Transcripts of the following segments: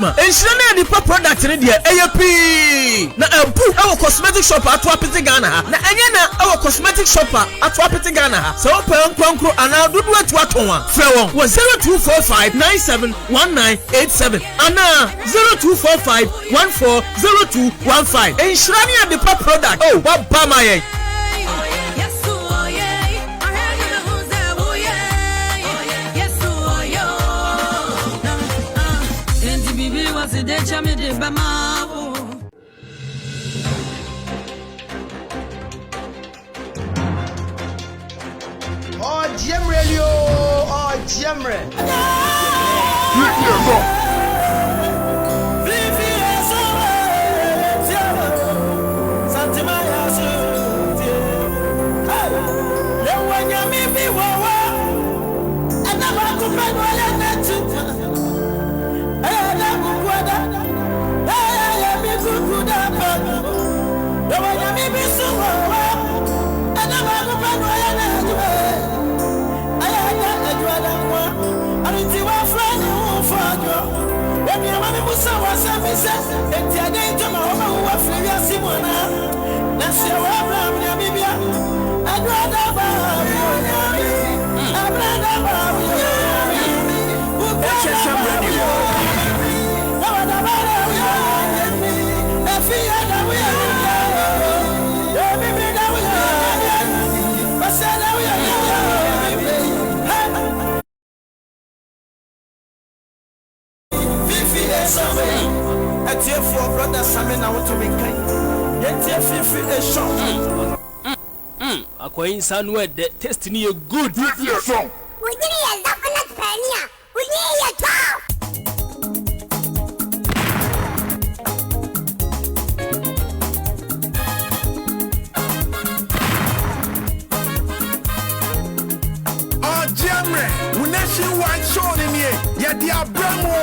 Enshirana nipa product ne de AAP na ampu our cosmetic shop atwa pete Ghana ha na enye na our cosmetic shop atwa pete Ghana ha so open kwankro ana dudu atu atonwa frɛ wɔn 0245971987 ana 0245140215 Enshirana nipa product oh wa ba ma ye Oh, Jim Radio, oh, Jim for brother Samin, I want to make kind. Yet, Fifi a shot. Aquain Sunwed, the testing you good. We need a definite penny. We need a top. Oh, Jamre, we nation white show in here. Yet, the Abramo.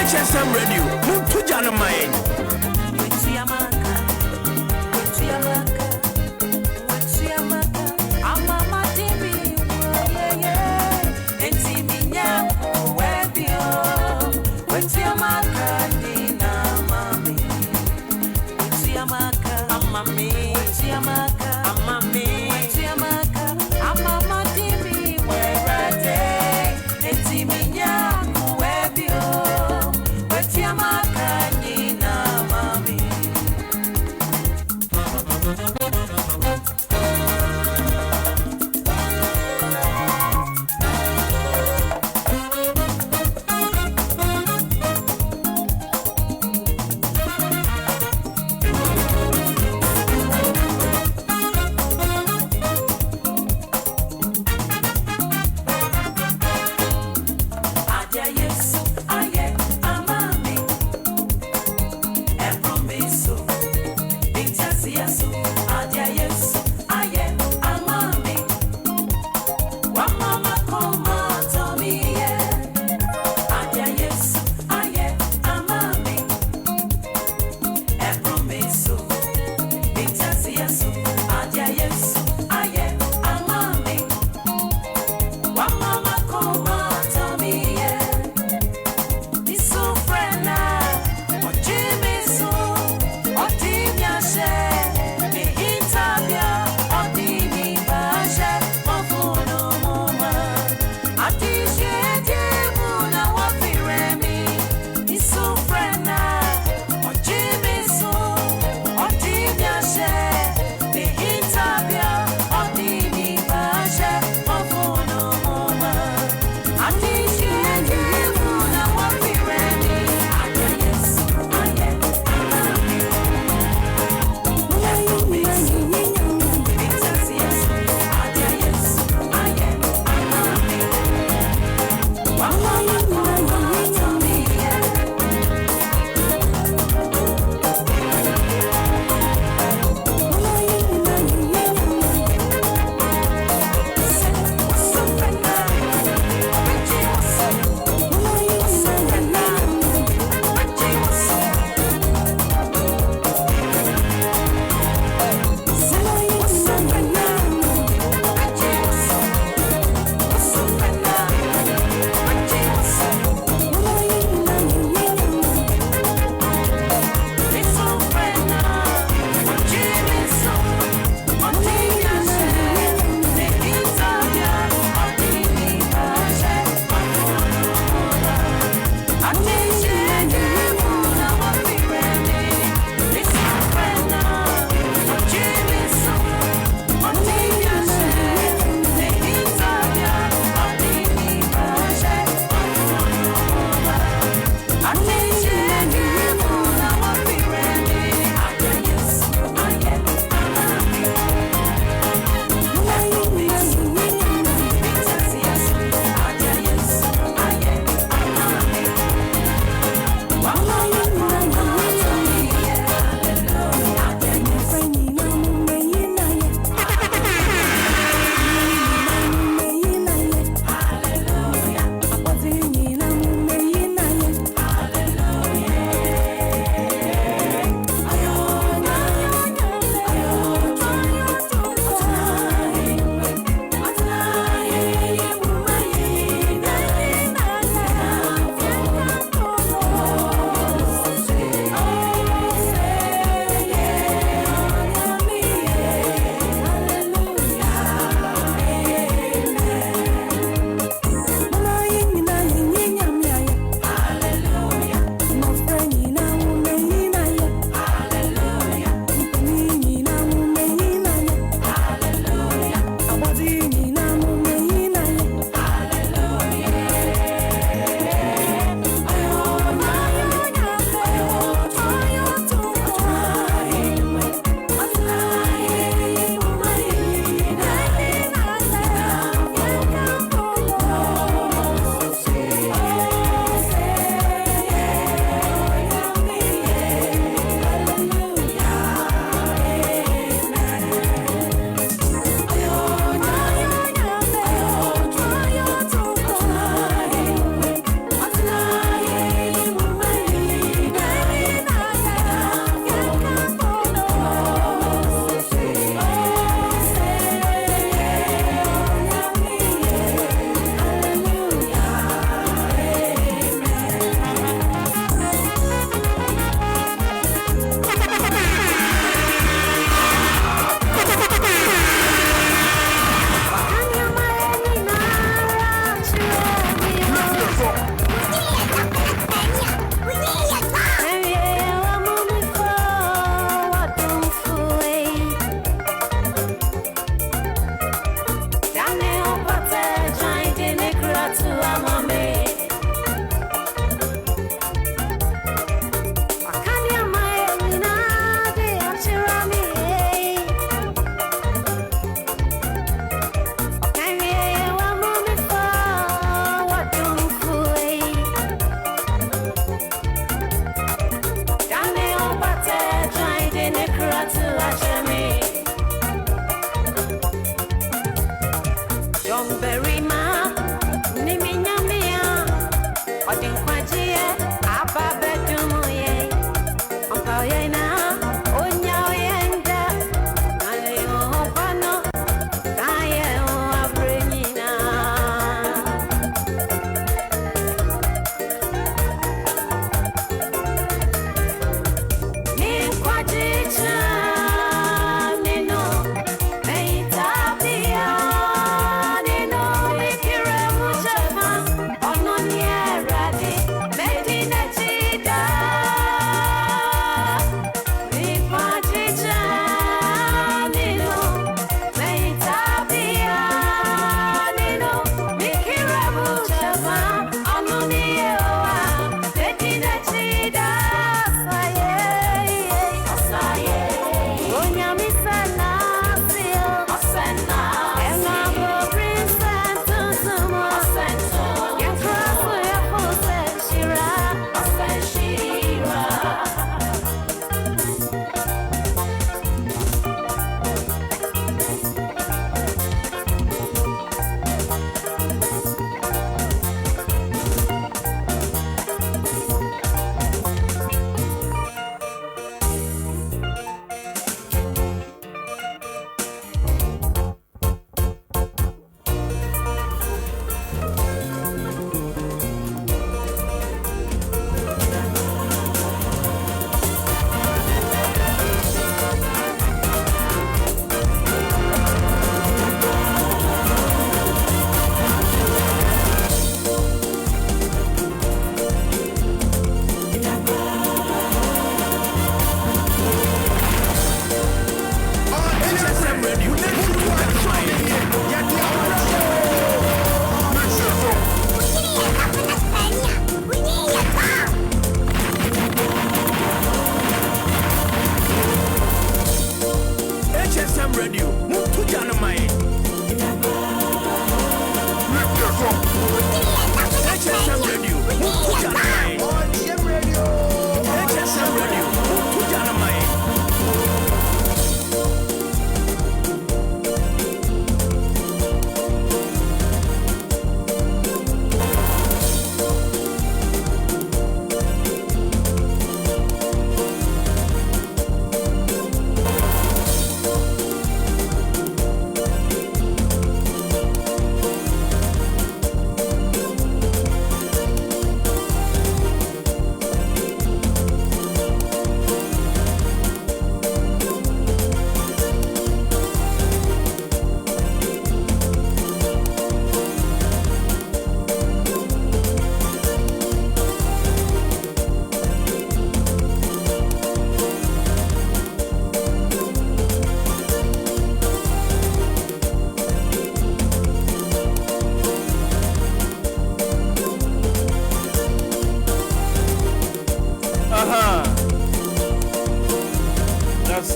HSM Radio, Muntu Jana Mayen.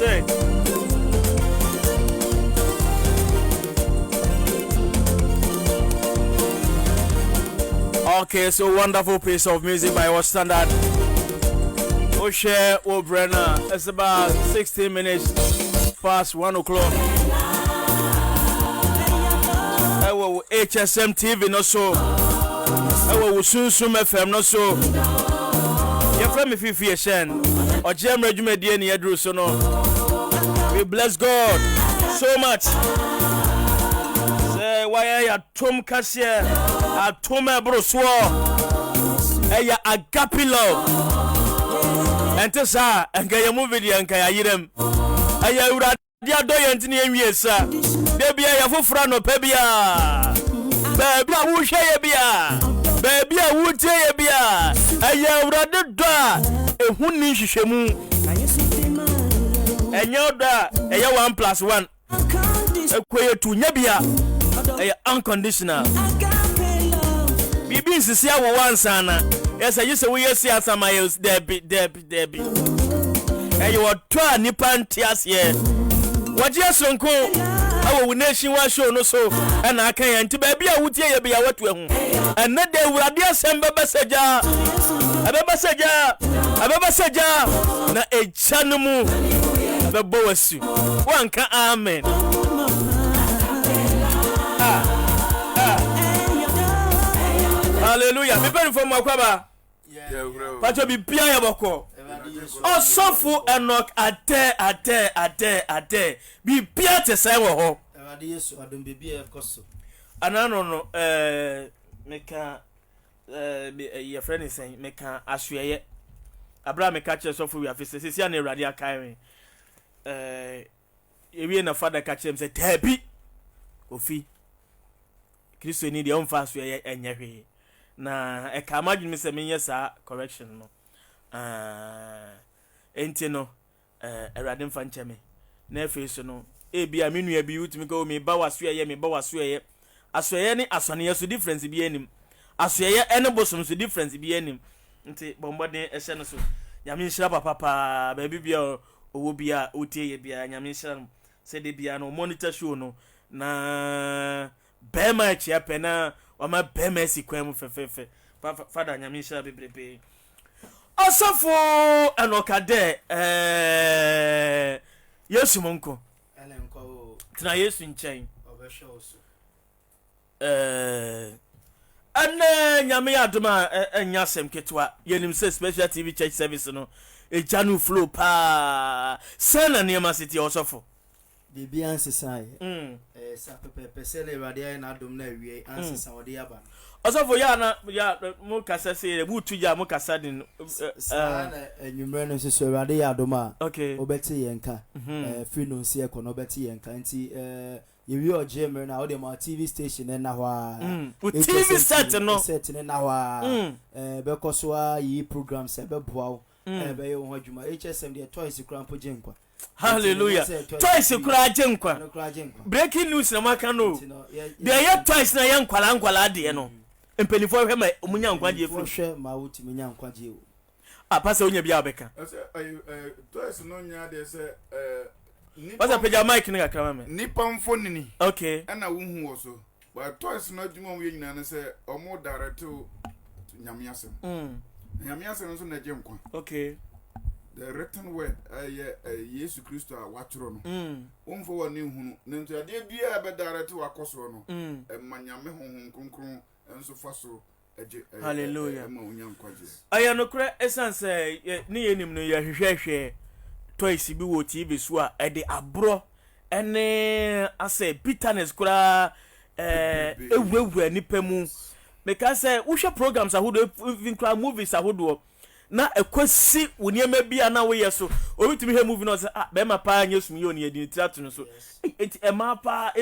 it. Okay, so wonderful piece of music by our standard. Oshe Brenner. It's about 16 minutes past 1 o'clock. HSM TV no so. Sunsum FM no so. Your friend Fifi Shen or Jam Regiment DNA Yadru so no. We bless God so much. Say why are you Tom Cassia? A Tom Broswo. Eya agape love. Ente sa enka ya movie di enka ya yirem. Eya urade adoye ntini enwie sa. De bia ya fofra no pa bia. Baby a wo hwe ye bia. Baby a wo tie ye bia. Eya urade do a ehu ni hwehwemu. Enya do a eya 1+1. Ekwoye tu nya bia. Eya unconditional. Bibi nsisi awo wansana. Yes, I used to we see as my else Debbie. Hey, you are trying Nipan Tias here. What yes, uncle? Our nation was shown no so, and I can't to baby. I would hear be a what to and not they would dear send Babasaja. A Babasaja, na a chanamu. The boasu. One can amen. Hallelujah. Me pray for Makwaba. Pacho bi bia ya boko. Osofo Enoch ate. Bi bia te sai wo ho. Ewade Yesu adom be bia ekoso. Anano no meka your friend is saying meka ahweye. Abraham meka che sofo wi afese sisi na Ewade akai me. Ewie na father ka che say tabi. Ofi. Kristo ni de onfa ahweye enyehwe. Na eka imagine me say me yesa correction no enti no Ewade mfa ncheme na efeso no bia me nua bi utimi ka o me ba waso ye asoye ni asone yeso difference bi anim asoye ene bosom so difference bi anim nti bombode ehye no so nyame nhira papa pa ba bia owo bia otie ye bia nyame nhira no se de bia no monitor show no na bema echi apena Oma bema si kwemu fefe father nyamisha bebrebe Osofo Enokade Yesu monko Enenko tina Yesu nchen obehwe oso ane nyame adoma enya sem ketwa yenim se special TV church service no ejanu flow pa sana niema city Osofo Bibi ansesai sa pepe sele Ewade na adom na awie ansesa wode aba Osofo ya mo kasa se butu ya mo kasa din sa na enwumre no so Ewade ya adom a okay obeti yenka free no se ekọ no obeti yenka nti yewi ojemer na ode ma TV station na ho a TV set na ho a bekoso a yi programs e beboa be ye ho adwuma HSM de toys krampo jenkwa hallelujah twice kura jenkwa breaking news na maka no de ye twice na ye nkwala de no empenifo hwe ma omunya nkwaje fu hwe ma wuti munya nkwaje o pasa onya bia obeka twice no nya de se pasa peja mic ni kakra me nipa mfonini okay ana wuhu wo so but twice no djuma mo yina na se omo direct nyamiasem nyamiasem so na jenkwa okay the written word Yesu Kristo a watro no wonfo woni hunu nento ade bia be direct wakoso no manyame honhon kronkron enso faso hallelujah ma onyankwaje aya no kra essence ni yenim no ya hwehwehwe toys bi wo TV so a ede abro ene ase bitterness kra ewuwu anipa mu because say wo hwe programs ahodo even kra movies ahodo na ekosi woniema bia na wo yeso obitumi he movie no say be ma pa nyesum ye oni edi theater no so enti e ma pa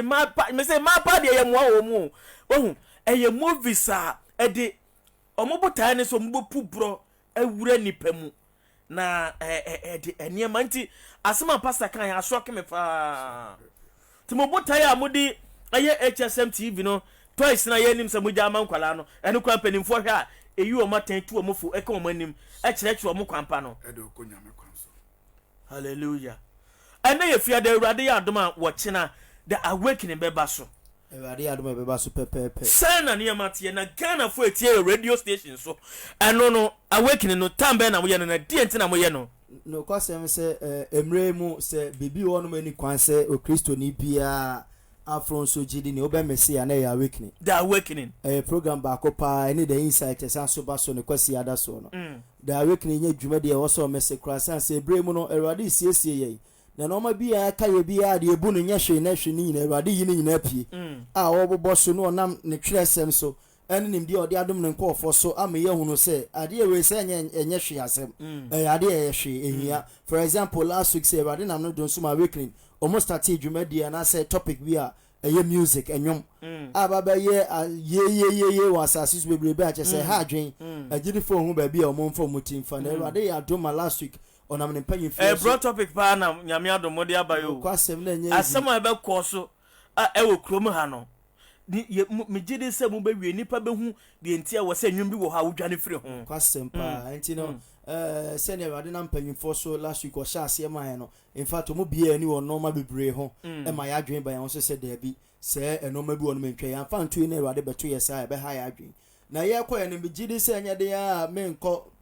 me say ma pa de ye mo wo mu wohu eye movies a edi omobotai ne so mbopu bro awura nipa mu na edi eniema nti asema pastor kan ya shock me pa ti mobotai a modi aye HSM TV no twice na ye nim se moja amankwala no ene kwa panimfo hwe a eyi o maten tu o mofo e ka o manim e kirekire o mo kwampa no edo ko nyame kwanso hallelujah ɛna yɛ fia da awurade yɛ adom a wɔkyena the awakening bɛba so awurade yɛ adom a bɛba so pɛpɛɛpɛ sɛ na nneɛma teɛ na Ghanafoɔ etie radio station so ɛno no awakening no time bɛn na moyɛ no na deɛ nti na moyɛ no no kwasɛm sɛ mmerɛ mu sɛ biribi wɔ no mu ani kwan sɛ okristoni biara afro nso gyidi ne wobɛmɛse a na ɛyɛ awakening the awakening program baako paa ɛne the insight ɛsan so ba so ne kwasi ada so no the awakening nyɛ dwuma deɛ ɛwɔ sɛ ɔmɛse koraa san sɛ ɛberɛ mu no awurade siesie yɛn na nɔɔma biara ka yɛ biara deɛ ɛbu no nyɛ hwee na hwee ne nyinaa awurade yi ne nyinaa pie a wɔbobɔ so no ɔnam ne twerɛsɛm so ɛne nimdeɛ ɔde adom ne nkɔɔfoɔ so ama yɛhunu sɛ adeɛ wei sɛ ɛnyɛ hwee asɛm ɛyɛ adeɛ ɛyɛ hwee ɛhia for example last week sɛ awurade nam no do nso ma awakening ɔmo starte dwumadi anaasɛ topic bi a ɛyɛ music ɛnwom a babɛyɛ yeyeyeye wɔ asase so bebrebe a kyɛ sɛ ha adwen agyidifo ho baabi a ɔmo mfa ɔmo ti mfa na awurade yɛ adom a last week ɔnam ne mpanyimfoɔ so bro topic paa na nyame adom mo de aba yo kwasɛm na nyɛ asɛm a ɛbɛkɔ so a ɛwɔ kurom ha no megye de sɛ mobɛwie nipa bɛhu deɛ nti a wɔ sɛ nnwom bi wɔ hɔ a wodwane firi ho kwasɛm paa nti no sɛnea awurade na mpanyimfoɔ so last week ɔhyɛ aseɛ ma yɛ no in fact ɔmo biaa ani wɔ nɔɔma bebree ho ɛma yɛ adwene ba yɛn ho so sɛ daabi sɛ ɛnɔɔma bi wɔ no mentwa yɛmfa nto yi na awurade bɛto yɛ saa ɛbɛha yɛ adwene na yɛkɔɛ no megye de sɛ ɛnyɛ deɛ a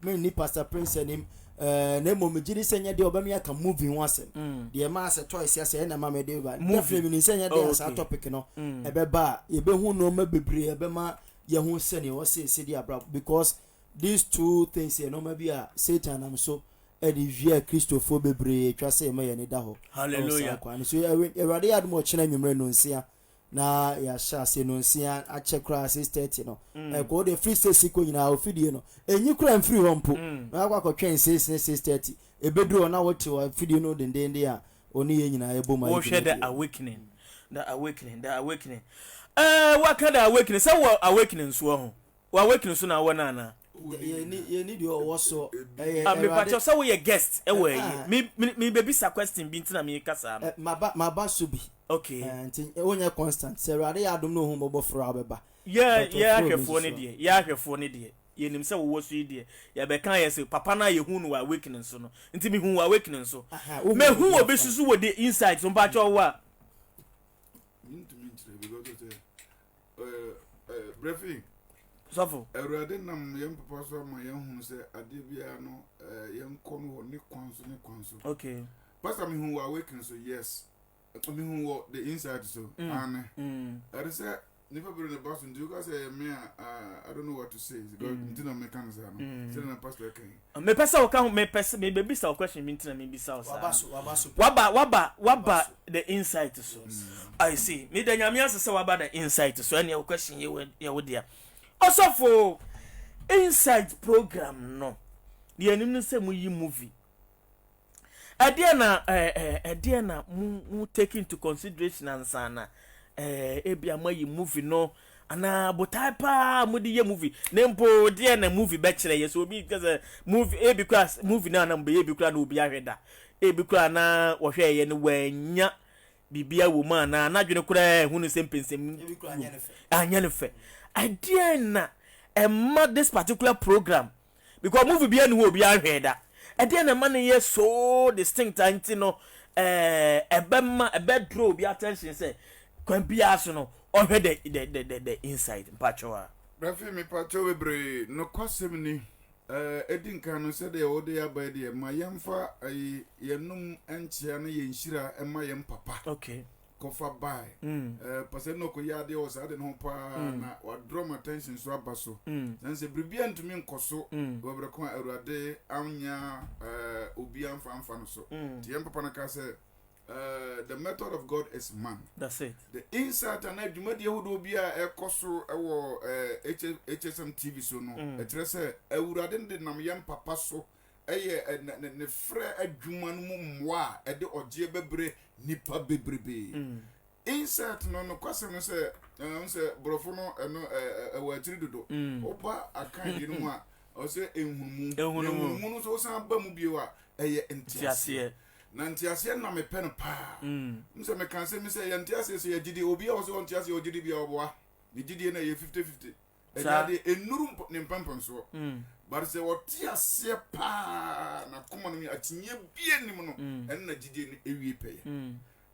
menni pastor prince anim na mmom megye de sɛ ɛnyɛ deɛ ɔbɛmi aka movie ho asɛm deɛ ma asɛ toys asɛ ɛna ma mede ba definitely menim sɛ ɛnyɛ deɛ saa topic no ɛbɛba a yɛbɛhu nɔɔma bebree ɛbɛma yɛho sɛneɛ wɔ sɛdi abra because these two things here no maybe a Satan am so edi via Christopher bebree twa sɛ ma yɛ ne da hɔ hallelujah so awurade adom ɔkyena nwumere no nsia na ya sha se no nsia a check kra 6:30 no ko de free station ko nyina ofidie no enyi kra free hɔ mpo na akwa kɔtwen 6:30 ebeduro na wote wa fidie no dendende a oni ye nyina ebo ma wo hwɛ the awakening what kind of awakening say what awakening so ho wa awakening so na wona na ye need your also me patcho say we guest e we me baby sa question bi ntina me kasa no maba so bi okay nti wonya constant say rade ya adom no hu bobo fra beba ahwefo ne de ye nim say wo so yi de ya be kan ye say papa na ye hu no wa awakening so no nti me hu wa awakening so me hu obi susu wo the insight so patcho wa briefing sofo awurade nam yɛn papa so ama yɛn hu sɛ ade bia no yɛn kɔ no ne kwan so okay pastor me hu wa awaken so yes me hu wo the inside so ane are say nipa bere ne baso nti you say me I don't know what to say because ntina me kan say no say na pastor kan me pesa wo kan me pesa me baby sa question me ntina me bi sa wabaso waba the insight so I see me da nyame asese waba the insight so any question ye wo dia also for inside program no the anim say mu yi movie adie na mu take into consideration ansana ebia ma yi movie no ana botai pa mu di ye movie nempo die na movie be kire yes obi because movie because movie na mbe ye bi kura na obi ahweda ebi kura na wo hwe ye ne wanya bibia wo ma na adwene kura hu no sempensem anya ne fe idea na emma this particular program because movie bia ne obi ahweda idea na man ye so distinct anti no ebe draw bi attention say kwan bia so no ohwe the inside pachoa rafi me pacho bebre no kwasem ni edinka no se de wo de aba de ma yemfa yenum enchia no yenhira ema yem papa okay kofa bai pase no ko ya de o sa de no pa na wa draw my attention so abaso sense bribia ntumi nkoso go bre ko awurade anya obi amfa no so ti yem papa na ka se the method of God is man. That's it. The insight and adwumadi ehudo bia ekoso ewo HSM TV so no etrese awurade de nam yem papa so eye ne frɛ adwuma no mu mwa ede oje bebre nipa bebrebe insight no kwase no sɛ brofo no eno ewa atiri dodo oba akan di no mu a o sɛ ehunmu no so san ba mu biewa eye entiase na ntiase na me pen pa mse me kan se me se ntiase so ye gidi obi a wo so ntiase o gidi bia oboa ni gidi na ye 50-50 ejade enuru ne mpampam so but say what tia se pa na koma no atinye bie nim no en na gidie ni ewie peye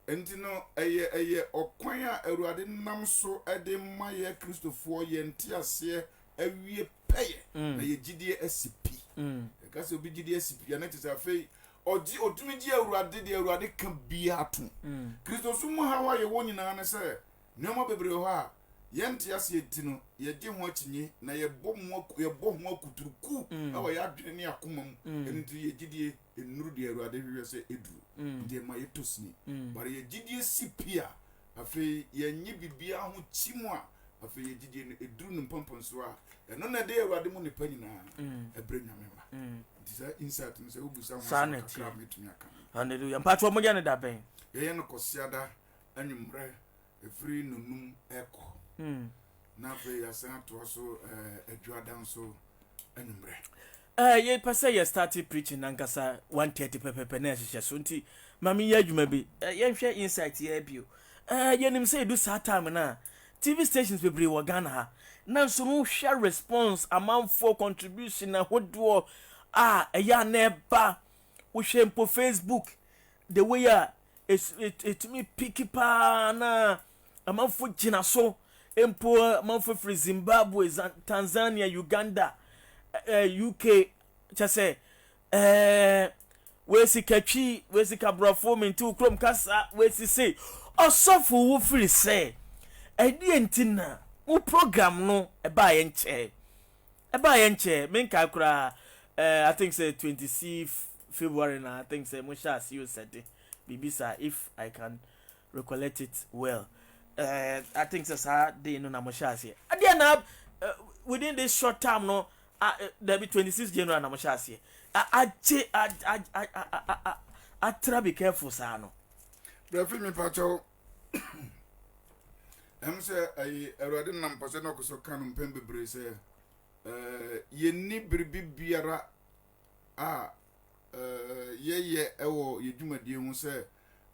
enti no eye okwan a Awurade nam so ede maye Kristofo ye ntia se awie peye na ye gidie asipi ka se obi gidie asipi ya na tese afei oji otumi gi Awurade de Awurade ka bia ato Kristofu mu hawa ye wonyina na se nyoma bebre ho a yenti ase etino ye gye ho akinye na ye bɔ ho akuturuku awo ya adwene ne akomam enti ye gidie enuru de Awurade hwehwe se eduru de ma ye tosini bare ye gidie sipia afei ye nyi bibia ho chimu a afei ye gidie ne eduru ne mpomponso a eno na de Awurade mu ne panyina ebre nyame ba disa insight no se obusa ho kakra metumi aka hallelujah mpatwo mo gane da ben ye no kosiada anwumre efiri nonum eko na fe ya san to so adwadan so anumre ye pasa ye started preaching nankasa 130 pepepe na hye so nti mami ya adwuma bi ye hwe insight ye bio ye nim say do sa time na TV stations bebre wo Ghana ha na so no share response amount for contribution na hodo ya na ba wo hwe mpo Facebook the way it me picky pa na amount for gina so empo manfo from Zimbabwe, Tanzania, Uganda, UK, chase we si kachi, we si kabrafo mintu krom kasa, we si say osofu wo free say edi entina wo program no eba yenche menka kura I think say 26th February na I think say mo sha see you said bibisa if I can recollect it well. I think that's how they know Namoshasi. Again, within this short time, no, there be 26 January Namoshasi. I try be careful, Sano. The film Pacho, say I read in Nampasano so can pembe brace. Ye ni bribi biara ye ewo ye dwuma die hu say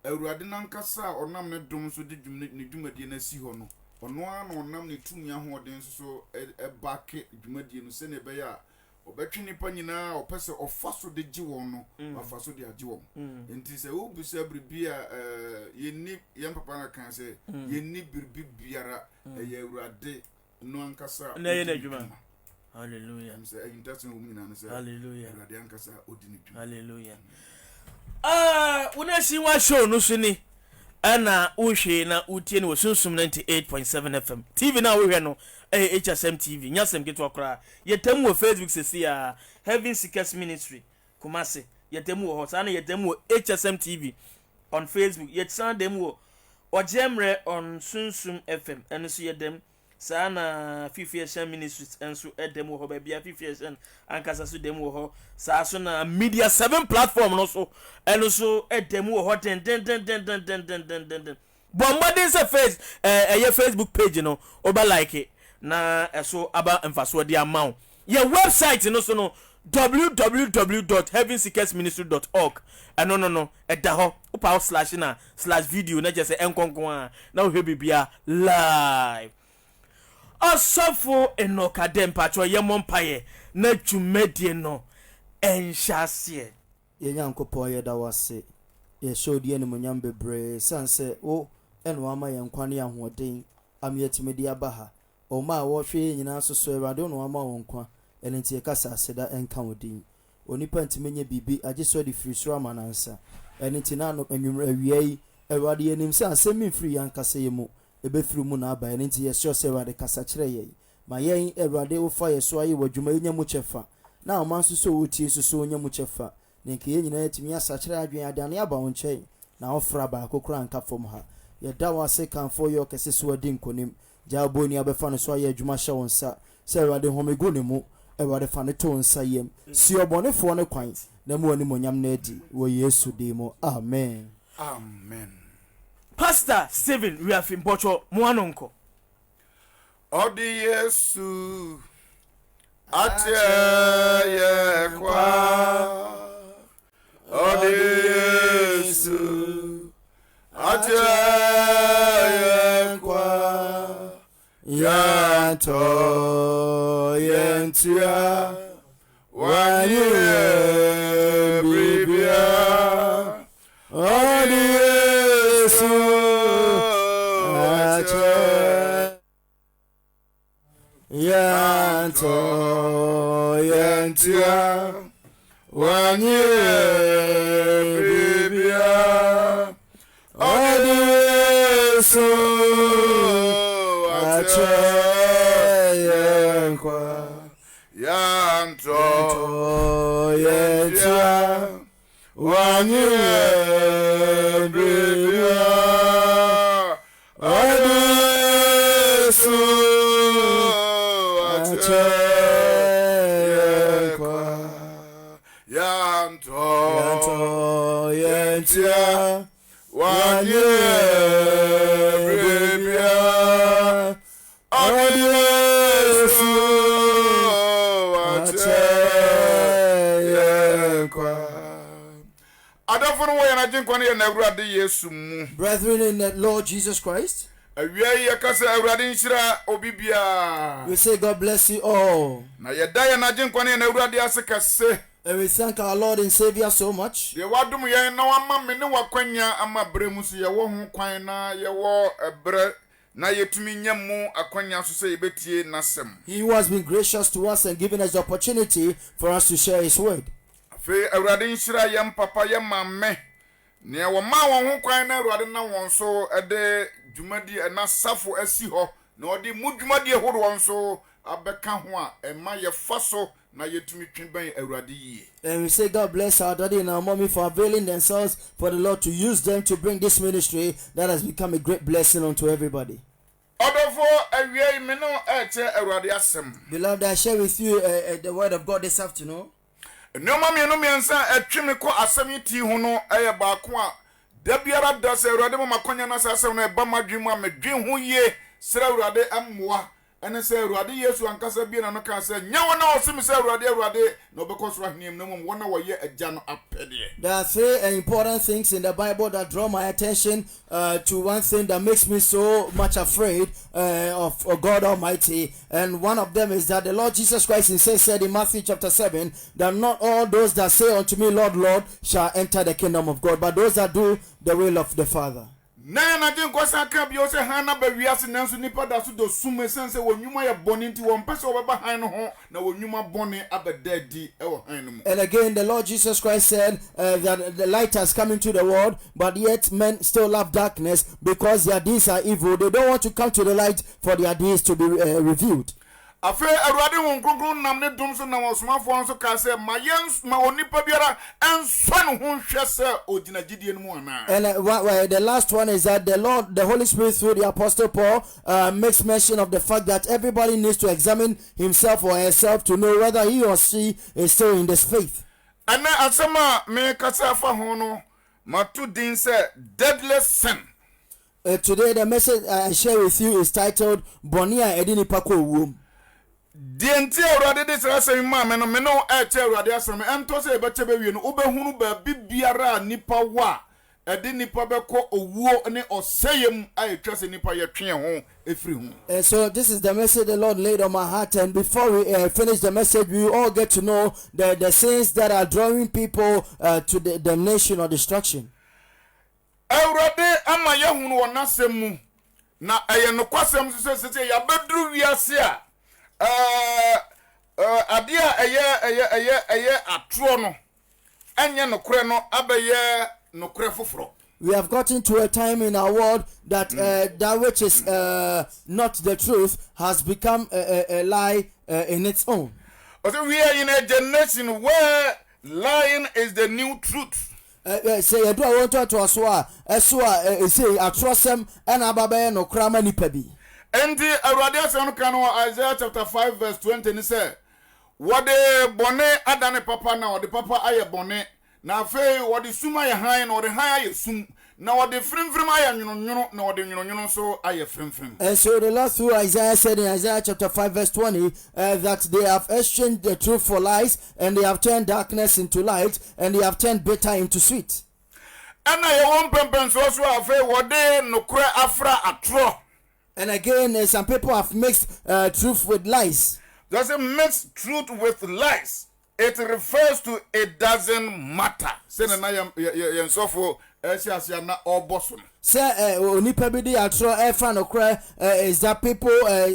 Awurade nankasa onam ne dom so de dwumadie na si ho no ono an onam ne tumi ahoden so baake dwumadie no se ne be ya obetwe nipa nyina opese ofaso de gi won no afaso de agi won enti se wo bisa bribia yenni yem papa na kan se yenni bribi biara ye Awurade no ankasa na ye na dwuma hallelujah am se ayintasen wo nyina no se hallelujah Awurade ankasa odini dwuma hallelujah una si wa show no so ni ana uhwe na utie ni wosunsum 98.7 FM TV na wohwe no HSM TV nyasem keto akra yetem wo Facebook sesi ya Heaven Seekers Ministry Kumasi yetem wo hot ana yetem wo HSM TV on Facebook yetem dem wo Ojemre on Sunsum FM eno so yedem sana FIFSN Ministries enso edem wo ba bia FIFSN ankasa so dem wo ho sa so na Media 7 platform no so eno so edem wo ho den bombarding se face Facebook page no oba like it na eso aba emfaso de amount your website no so no www.heavenseekersministry.org no eda ho upa /video na just enkonkon na wo bibia live Osofo enoka dem patro yemompaye na dwumadie no enhyasie ye nyankopo ye da wase ye shodi ene munyam bebre sanse wo eno ama ye nkwane ahoden amyetimedi abaha o ma wo hwe nyina soso Awurade no ama wo nkwa enenti ye kasa aseda enka wodin onipa ntimenye bibi agiso de free sura manansa enenti na no anwumra wiei Awurade ye nim sanse mi free yankasa ye mu ebe free mu na aba enenti ye sure se Awurade kasa kire ye ma yen Awurade wo fa ye so ayi wadwuma nya mu chefa na o man so wotie so nya mu chefa nenke ye nyina yetimi asakire adwen adane aba wo nkyɛn na ofra ba akokora nka fom ha ye da wa se kan for yo kese so adi nkonim jabo ni abefa no so aye adwuma hye won sa se Awurade homegu ne mu Awurade fa ne to nsa yem si obonefo ne kwan na mu ani monyam na adi wo Yesu de mo amen amen. Pastor Stephen we have in Bocho Muanonko Odi Yesu atie ye kwa Odi Yesu atie ye kwa ya to yentia wanye bibia odesu acheyenkwa yanto yentia wanye bibia odesu acheyenkwa yanto yentia wanye bibia odesu acheyenkwa. Adafunu wo yana jinkwa ye na Awurade Yesu mu. Brethren in the Lord Jesus Christ, Awia ye kasa Awurade nhyira obibia. we say God bless you all. Na yeda ye na jinkwa ye na Awurade asekase. And we thank our Lord and Savior so much. Ye wadum ye na wama me ne wakwanya ama bremu so ye wo ho kwan na ye wo ebre na yetumi nyam akwanya so say betie nasem. He who has been gracious to us and given us the opportunity for us to share his word. Fe Awurade nhyira ye mpapa ye mamme. Ne wo ma won ho kwan na Awurade na won so ede dwumadi na safo asi ho na odi mu dwumadi ehoro won so abeka ho a ema ye faso na yetumi twinban Awurade yi. And we say God bless our daddy and our mommy for availing themselves for the Lord to use them to bring this ministry that has become a great blessing unto everybody. Odofo awia me no eche Awurade asem. Beloved, I share with you the word of God this afternoon. No mami no miensa etweme ko asem ti hu no eye ba ko a da biara da se Awurade mo makonya na asem no e ba madwemu a medwen ho ye sira Awurade ammoa ene se Awurade Yesu ankasa bi na no ka se nya wona osim se Awurade no bekọ so ahnem no mo wona wo ye agya no apede. There are three important things in the Bible that draw my attention to one thing that makes me so much afraid of God Almighty. And one of them is that the Lord Jesus Christ himself said in Matthew chapter 7 that not all those that say unto me, Lord, Lord, shall enter the kingdom of God, but those that do the will of the Father. Na na din ko sa ka bi o se han na ba wiase nanso nipa da so do sume sense wonwuma ye boni nti won pese obeba han no ho na wonwuma boni abedadi e wo han no mu. And again the Lord Jesus Christ said that the light has come into the world, but yet men still love darkness because their deeds are evil. They don't want to come to the light for their deeds to be revealed. Afe Awurade won kronkron nam ne dum so na wosomafo nso ka se ma onipa biara enso no ho hwe se ogina gidie no mu ana. And the last one is that the Holy Spirit through the Apostle Paul makes mention of the fact that everybody needs to examine himself or herself to know whether he or she is still in this faith. Ana asema me kasa fa ho no matu din se deadly sin. Today the message I share with you is titled Bonia Edini Pako Wom. Dienti Awurade de sra asem ma me no eche Awurade asem ento se beche be wie no obehunu ba bibiara nipa wa ede nipa beko owuo ne oseyem ayetwa se nipa yetwe ho efri hu. And so this is the message the Lord laid on my heart, and before we finish the message, we all get to know the sins that are drawing people to the damnation or destruction. Awurade ama yehunu wonasem mu na eye no kwasem se ya bedru wiase a adia eye atro no enye nokre no abeye nokre foforo. We have gotten to a time in our world that that which is not the truth has become a lie in its own. So we are in a generation where lying is the new truth. Say you do want to so say atrosem and ababe no krama nipa bi. Endi Awurade asem kan no Isaiah chapter 5 verse 20 ni say what the bone adane papa na what the papa aye bone na fe what the suma ye han na what the han aye sum na what the frimfrim aye nwonwono na what the nwonwono so aye frimfrim. And so the Lord through Isaiah said in Isaiah chapter 5 verse 20 that they have exchanged the truth for lies, and they have turned darkness into light, and they have turned bitter into sweet. And I won pempen so afe what the nokre afra atro. And again, some people have mixed truth with lies. Doesn't mix truth with lies. It refers to it doesn't matter. Say na yam so for esia na oboso. Say onipa bi dey atro efra no kra is that people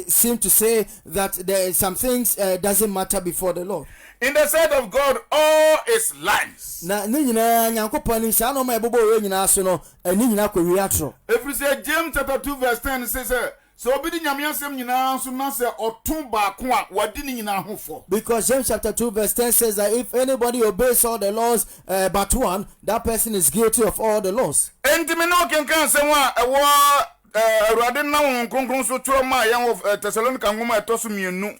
seem to say that there some things doesn't matter before the Lord. In the sight of God, all is lies. na ne nyinaa nyankopɔn ni saa nɔɔma ɛbobɔ wɔ nyinaa so no ɛne nyinaa kɔ wie atoro. If you say James chapter 2 verse 10 says, so obi di nyame asɛm nyinaa so na sɛ ɔto baako a wadi ne nyinaa ho fɔ. Because James chapter 2 verse 10 says that if anybody obeys all the laws but one, that person is guilty of all the laws. Enti me no kenkan asɛm a ɛwɔ Awurade na wɔn kronkron so twerɛ ma yɛn wɔ Thessalonica nwoma ɛtɔ so mmienu.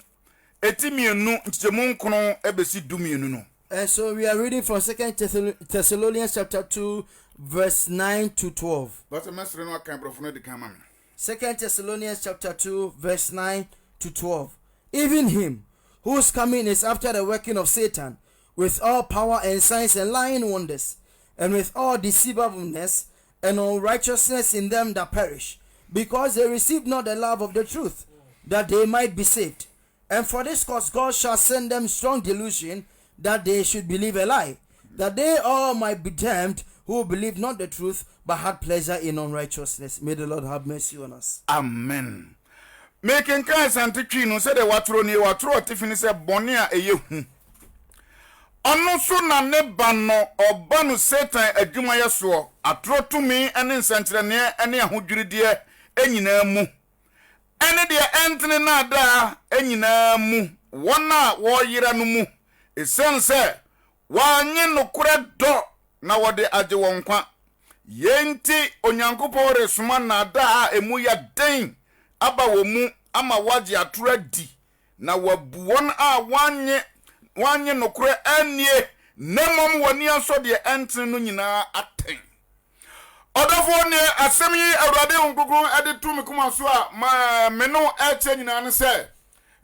Eti mmienu nkyɛmu nkron ɛbɛsi du mmienu no. And so we are reading from 2 Thessalonians chapter 2 verse 9 to 12. But the mestre no aka brofo no de kan ma me. 2 Thessalonians chapter 2 verse 9 to 12. Even him whose coming is after the working of Satan, with all power and signs and lying wonders, and with all deceivableness and unrighteousness in them that perish, because they receive not the love of the truth, that they might be saved. And for this cause God shall send them strong delusion, that they should believe a lie, that they all might be damned who believe not the truth, but had pleasure in unrighteousness. May the Lord have mercy on us. Amen. Making kind santitwi no said the watro ni watro tifini se bone a eye hu. Ono so na ne ba no oba no Satan adwuma yeso atro tumi ene nsantrene ene ahodwiride enyina mu. Ene de entene na da enyina mu. Wona wo yira no mu. Esen se wanye nokore do na wode agye won kwa. Yenti onyankopɔn resuma na da emu ya den aba wo mu ama wagye atora di na wabu won a wanye nokore anie nemom woni aso de entene no nyinaa aten. Odofo ne asem yi awurade nkukuru ade tu me kuma so a me no eche nyinaa ne se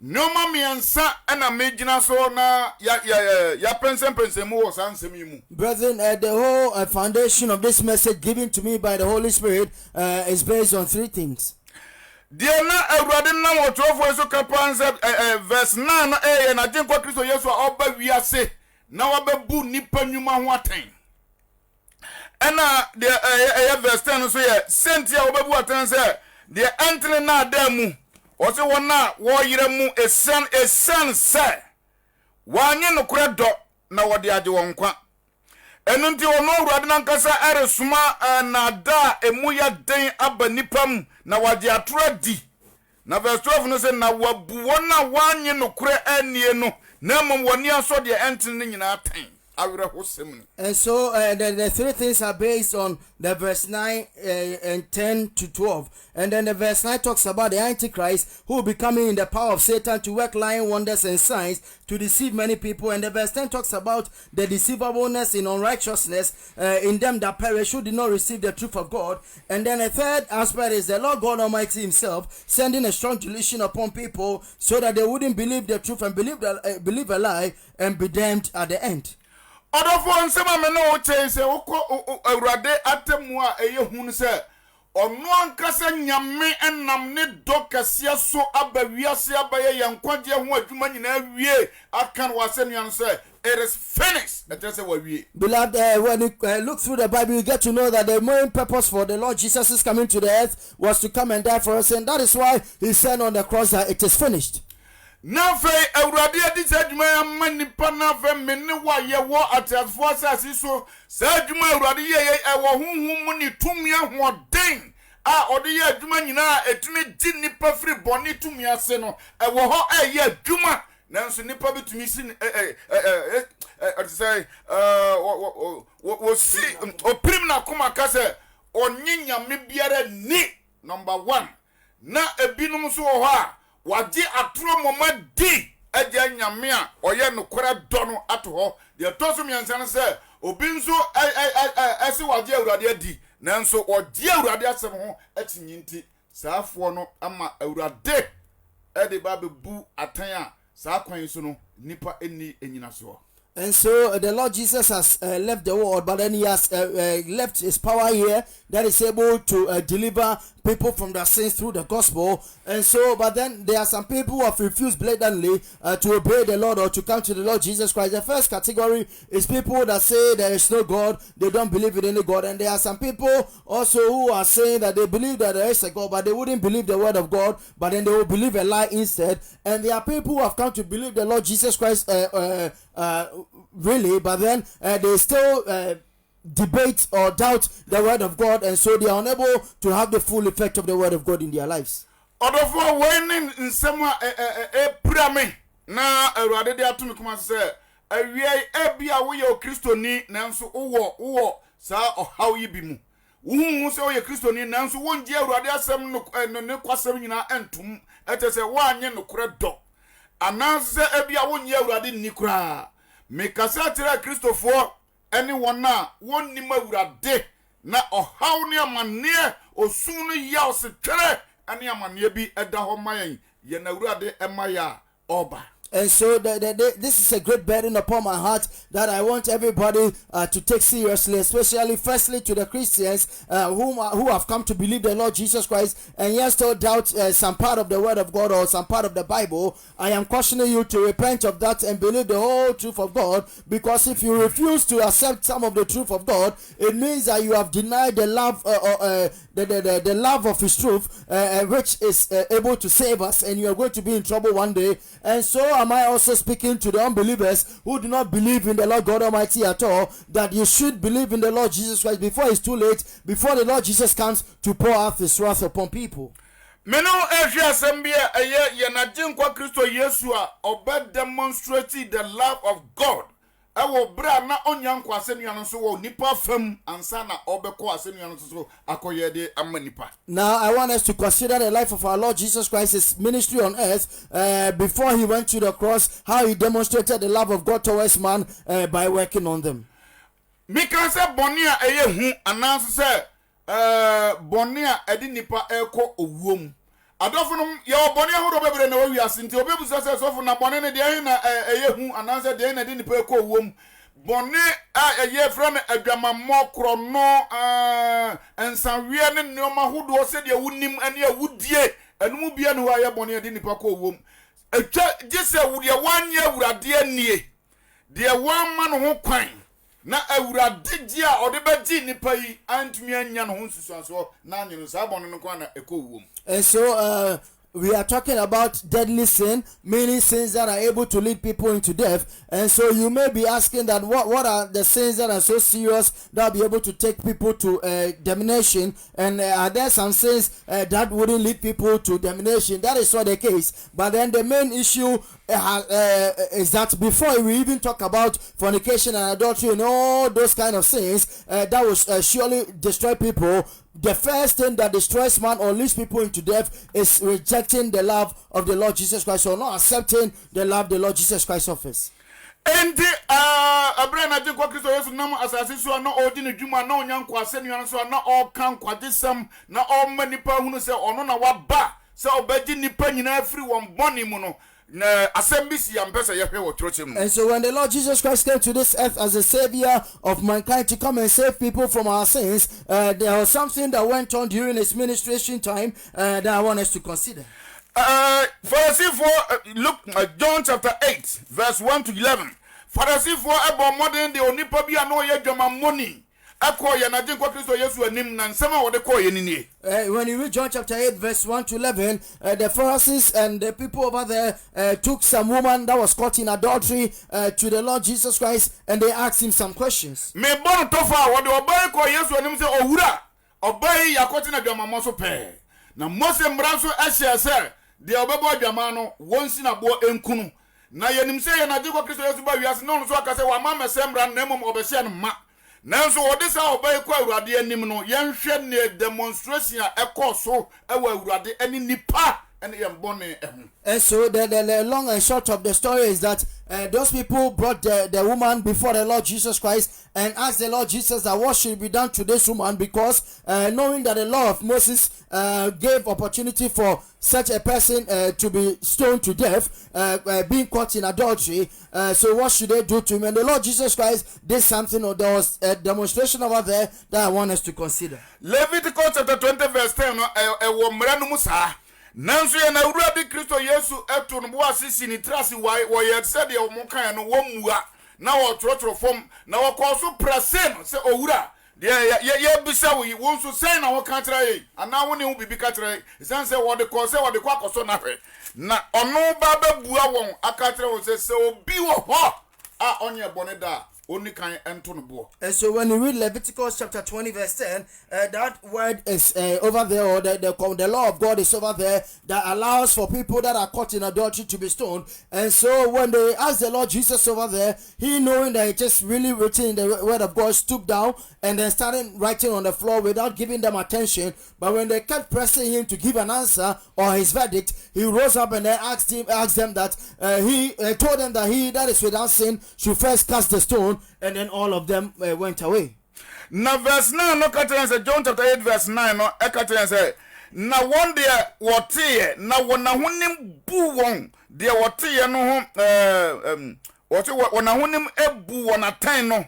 Noma miensa ena mejina so na ya pense mu was ansem yi mu. Brethren, the whole foundation of this message given to me by the Holy Spirit is based on three things. Dear na awurade na wotofo so kapanse verse 9 na na jenkwa Kristo Yesu a oba wiase na wabebu nipa nyuma ho aten. Ena the verse 10 so ye sentia obabu aten se the entry na adamu Ose wona wo yire mu esan se wanye no kure do na wode age won kwa enu nti wono urade na nkasa eresuma na da emu ya den aba nipam na wade atora di na verse 12 no se na wabu wona wanye no kure anie no na mom woni aso de entin ni nyina ten. And so the three things are based on the verse 9 and 10 to 12. And then the verse 9 talks about the Antichrist who will be coming in the power of Satan to work lying wonders and signs to deceive many people. And the verse 10 talks about the deceivableness in unrighteousness in them that perish who did not receive the truth of God. And then the third aspect is the Lord God Almighty himself sending a strong delusion upon people so that they wouldn't believe the truth and believe a lie and be damned at the end. Odofo nsema me no che se okọ awurade atemu a eye hu se ono ankasa nyame enam ne dokase so abawiase abaye yankwagye ho adwuma nyina wie akan wasenuan se it is finished. Beloved, when you look through the Bible, you get to know that the main purpose for the Lord Jesus is coming to the earth was to come and die for us, and that is why he said on the cross that it is finished. Nafe awurade adi sadwuma ya manipa nafe menne wa ye wo atasfo asase so sadwuma awurade ye ewo honhom mu ni tumi ahoden a ode ye adwuma nyina etumi di nipa firi boni tumi ase no ewo ho eye adwuma nanso nipa bitumi si say wo si oprim na kuma kase onyinya me biara ni number 1 na ebinum so ho a wadi atro moma di eje nyame a oye nokora do no ato ho de toso miansan se obi nso ese wadi awurade adi nanso odi awurade asem ho atinyinti saafo no ama awurade ede ba bebu atan a saa kwan so no nipa eni enyina so. And so the Lord Jesus has left the world, but then he has left his power here that is able to deliver people from their sins through the gospel. And so, but then there are some people who have refused blatantly to obey the Lord or to come to the Lord Jesus Christ. The first category is people that say there is no God, they don't believe in any God. And there are some people also who are saying that they believe that there is a God, but they wouldn't believe the word of God, but then they will believe a lie instead. And there are people who have come to believe the Lord Jesus Christ really, but then they still debate or doubt the word of God, and so they are unable to have the full effect of the word of God in their lives. Odofo winning in some pyramid na Awurade de ato me kuma say awie ebia wo ye Kristoni nanso wo sa ohaw yi bi mu wo se wo ye Kristoni nanso wonje Awurade asem no ne kwasem nyina entum etese wo anye no kore do ananse ebia wonye Awurade ni kura me kasa tira Kristofo ene wona wonni ma Awurade na ohaw ne amane osun no ya o se twere ene amane bi eda ho mayen ye na Awurade emaya oba. And so this is a great burden upon my heart that I want everybody to take seriously, especially firstly to the Christians who have come to believe the Lord Jesus Christ and yet still doubt some part of the word of God or some part of the Bible. I am cautioning you to repent of that and believe the whole truth of God, because if you refuse to accept some of the truth of God, it means that you have denied the love the love of his truth, which is able to save us, and you are going to be in trouble one day. And so am I also speaking to the unbelievers who do not believe in the Lord God Almighty at all, that you should believe in the Lord Jesus Christ before it's too late, before the Lord Jesus comes to pour out his wrath upon people. Meno ehwe asembia ye na jinkwa Kristo Yesu a obe demonstrate the love of God. Ewo bra na onyankwa asenu no so wo nipa fam ansa na obeko asenu no so akoye de amanipa. Now I want us to consider the life of our Lord Jesus Christ, his ministry on earth before he went to the cross, how he demonstrated the love of God towards man by working on them. Me kan se boni a eye hu ananso se boni a edi nipa eko owuom. Adofo ye boni ahodo bebre na wawi asinte obebu se sofo na boni ne de na eye hu ananso de na de nipa eko owuom. Boni a eye frɛ no adwamammo kro no ensanwie ne nneoma hodo se de wunim ane awudie enum bia no aye boni de nipa ko owuom. Etwa gise wure wanye Awurade anie de wan ma no ho kwan na Awurade gi a ode bagi nipa yi antumi anya no ho nsusuaso na anyi sa boni no kwa na eko owuom. And so we are talking about deadly sin, meaning sins that are able to lead people into death. And so you may be asking that what are the sins that are so serious that will be able to take people to damnation, and are there some sins that wouldn't lead people to damnation? That is not the case. But then the main issue is that before we even talk about fornication and adultery and all those kind of sins that will surely destroy people, the first thing that destroys man or leads people into death is rejecting the love of the Lord Jesus Christ, or not accepting the love the Lord Jesus Christ offers. Enti abrana de kwa Kristo Yesu nam asase so na odi ne dwuma na onyankwa asenu so na o kan kwadesam na o manipa hunu se ono na waba se obedi nipa nyina afiri won boni mu no. And so when the Lord Jesus Christ came to this earth as a savior of mankind to come and save people from our sins, there was something that went on during his ministration time that I want us to consider. Look, John chapter 8 verse 1 to 11. Pharisee for ebo modern de onipa bia no ye dwama money. When you read John chapter 8 verse 1 to 11, the Pharisees and the people over there took some woman that was caught in adultery to the Lord Jesus Christ, and they asked him some questions. Me bon tofa what the obey ko Yesu anim say owura obey yakoti na dwamamo so pe na Mose mranso ehye se de obebo dwama no wonsi na bo enkunu na yenim se ye na de ko Kristo Yesu ba wiase no so aka se wa ma mesembra na mom obehye no ma. Nanso odisa obey ko Awurade anim no yenhwe ne demonstration a ekoso ewa Awurade ani nipa ene yembone ehun. And so the long and short of the story is that those people brought the woman before the Lord Jesus Christ and asked the Lord Jesus that what should be done to this woman, because knowing that the law of Moses gave opportunity for such a person to be stoned to death, being caught in adultery. So what should they do to him? And the Lord Jesus Christ did something, or there was a demonstration over there that I want us to consider. Leviticus chapter 20 verse 10 Nanso ye na Awurade Kristo Yesu eto no bo asisi ni trase wo ye said ye omonkan no wo mua na wo trotro fom na wo ko so prase no se owura de ye bisa wo won so sen na wo ka tra ye ana wo ne wo bibi ka tra san se wo de ko se wo de kwa koso na hwe na ono ba ba bua won aka tra wo se obi wo ho onye bone da oni kan ento no bo. And so when you read Leviticus chapter 20 verse 10, that word is over there, or the law of God is over there, that allows for people that are caught in adultery to be stoned. And so when they asked the Lord Jesus over there, he, knowing that it just really written in the word of God, stooped down and then started writing on the floor without giving them attention. But when they kept pressing him to give an answer or his verdict, he rose up and then asked them that he told them that he that is without sin should first cast the stone, and then all of them went away. Now verse 9 no katran say John chapter 8 verse 9 no e katran say na one there wote na wona honim bu won there wote no ho wona honim ebu wona tan no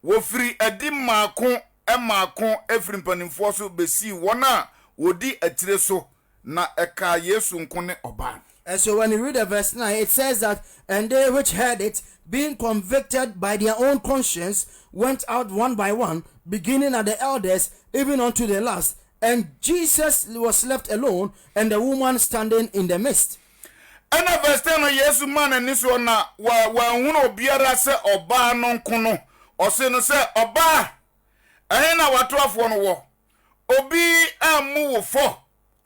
wo firi adi maako efiri mpanimfo so besi wona wodi atire so na eka Yesu nkone oba. And so when you read the verse 9, it says that, and they which heard it, being convicted by their own conscience, went out one by one, beginning at the elders, even unto the last. And Jesus was left alone, and the woman standing in the midst. And the verse 10 no Yesu man ani so na wa hunu obiara se oba no nkono o se no se oba ehe na watoafo no wo obi amu wo fo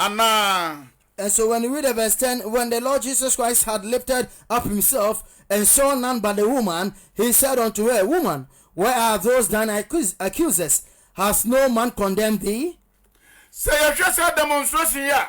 ana. And so when you read the verse 10, when the Lord Jesus Christ had lifted up himself and saw none but the woman, he said unto her, Woman, where are those thine accusers? Has no man condemned thee? Say you just had demonstration ya.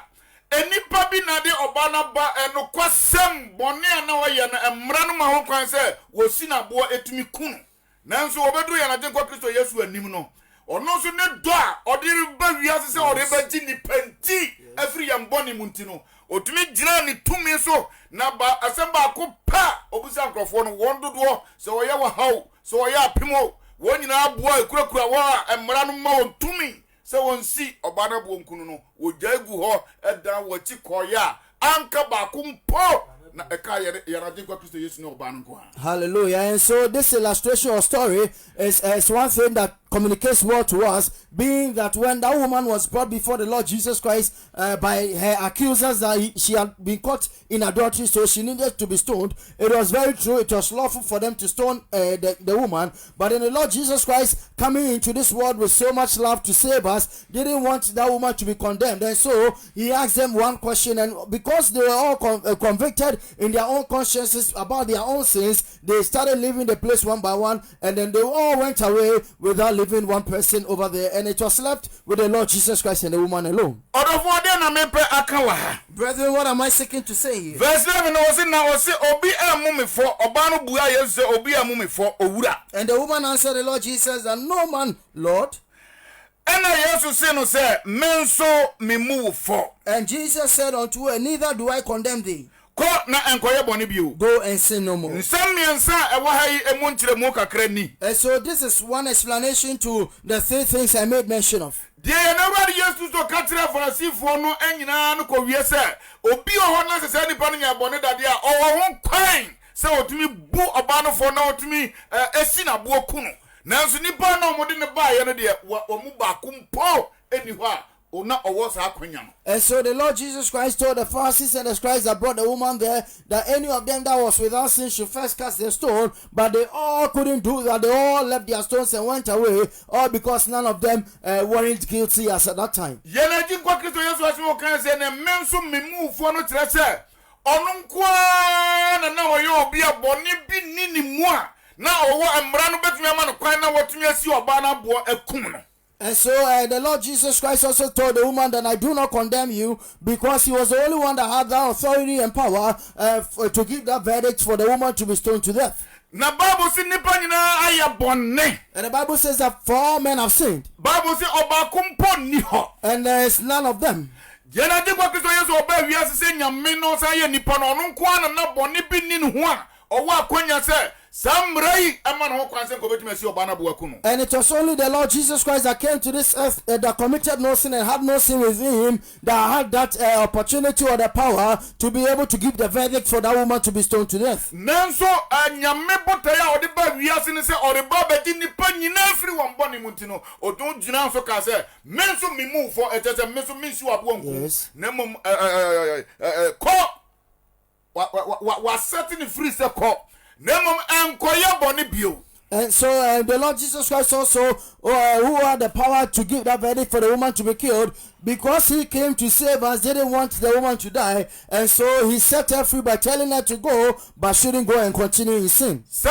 Enipa bi na de oba na ba eno kwasem bone na wa ye na emra no ma ho kwan se wo si na bo etumi kunu. Nanso obedu ya na den kwa Kristo Yesu anim no. Ono so ne do a ode ba wiase se ode ba gi ni penti every yam boni muntino otumi gina ni tumi so na ba asamba ko pa obusa nkrofo no wondodo se oye wa haw se oye apimo wonyina aboa ekurakura wa emra no ma ontumi se wonsi obana bo nkunu no ojagu ho eda wachi koya anka ba kumpo na eka yara kwa Kristo Yesu no obana nko. Hallelujah. And so this illustration or story is one thing that communicates well to us, being that when that woman was brought before the Lord Jesus Christ by her accusers that she had been caught in adultery, so she needed to be stoned. It was very true. It was lawful for them to stone the woman. But then the Lord Jesus Christ, coming into this world with so much love to save us, didn't want that woman to be condemned. And so he asked them one question, and because they were all convicted in their own consciences about their own sins, they started leaving the place one by one, and then they all went away without leaving one person over there, and it was left with the Lord Jesus Christ and the woman alone. Brethren, what am I seeking to say here? Verse 11 was obi amumi for obano bua Yesu obi amumi for owura. And the woman answered the Lord Jesus that no man, Lord. And Yesu say no say menso me move for. And Jesus said unto her, neither do I condemn thee. Ko na enkoye boni biu. Go and sin no more. Nsam miensa ewo hayi emunchire mu kakra ni. And so this is one explanation to the three things I made mention of. Die na wari Yesu to katra Farisifo no anyina no ko wie se obi oho na se nipa no nya boni dade a owo ho kwan se otumi bu oba no fo na otumi esi na bo kunu. Nanso nipa na omode ne ba ye no de omu ba kumpo eni ho a. And so the Lord Jesus Christ told the Pharisees and the scribes that brought the woman there that any of them that was without sin should first cast the stone, but they all couldn't do that. They all left their stones and went away, all because none of them weren't guilty as at that time. And so the Lord Jesus Christ also told the woman that I do not condemn you, because he was the only one that had that authority and power to give that verdict for the woman to be stoned to death. And the Bible says that for all men have sinned, and there is none of them. And it was only the Lord Jesus Christ that came to this earth that committed no sin and had no sin within him, that had that opportunity or the power to be able to give the verdict for that woman to be stoned to death. Nemom enkoye boni bio. And so the Lord Jesus Christ also, who had the power to give that verdict for the woman to be killed, because he came to save us, didn't want the woman to die, and so he set her free by telling her to go, but shouldn't go and continue in sin. So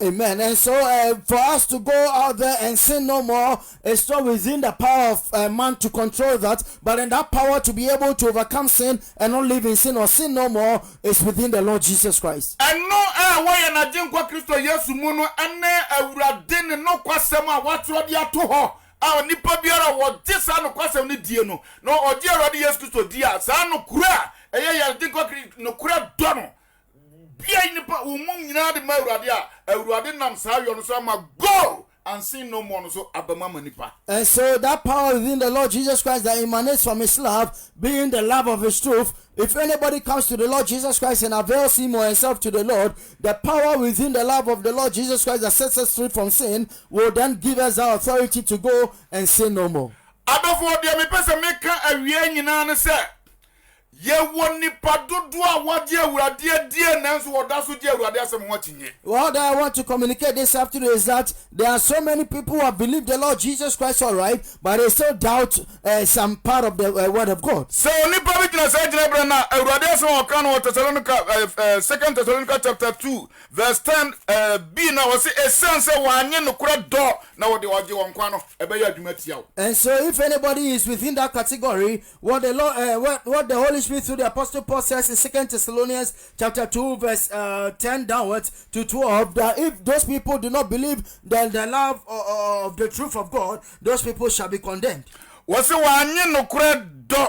amen. And so for us to go out there and sin no more, it's not within the power of man to control that, but in that power to be able to overcome sin and not live in sin or sin no more is within the Lord Jesus Christ. And no na jinkwa Kristo Yesu mu no ene awurade ne no kwasem a watro dia to ho a nipa biara wo disa no kwasem ne die no no oje awurade Yesu Kristo dia sa no kura ya jinkwa Kristo no kura do no bia nipa umum nyina de ma awurade nam sa yo no so ma go and sin no more so abama nipa. And so that power within the Lord Jesus Christ that emanates from his love, being the love of his truth, if anybody comes to the Lord Jesus Christ and avails him or himself to the Lord, the power within the love of the Lord Jesus Christ that sets us free from sin will then give us our authority to go and sin no more. Adofo de me pese meka awie nyina ne se ye woni padodo a wode awurade die nanso wodaso die awurade asem ho tinye. What I want to communicate this afternoon is that there are so many people who have believed the Lord Jesus Christ all right, but they still doubt some part of the word of God. So nipa bi tena say jina na awurade asem o kan o Thessalonica 2 Thessalonica chapter 2 verse 10 b na wo say essence wanye no kura do na wo de oje won kwa no ebe ya adwuma tiawo. And so if anybody is within that category, what the Lord what the Holy Spirit through the Apostle Paul says in 2 Thessalonians chapter 2 verse 10 downwards to 12, that if those people do not believe that the love of the truth of God, those people shall be condemned. Wose wanye no kura do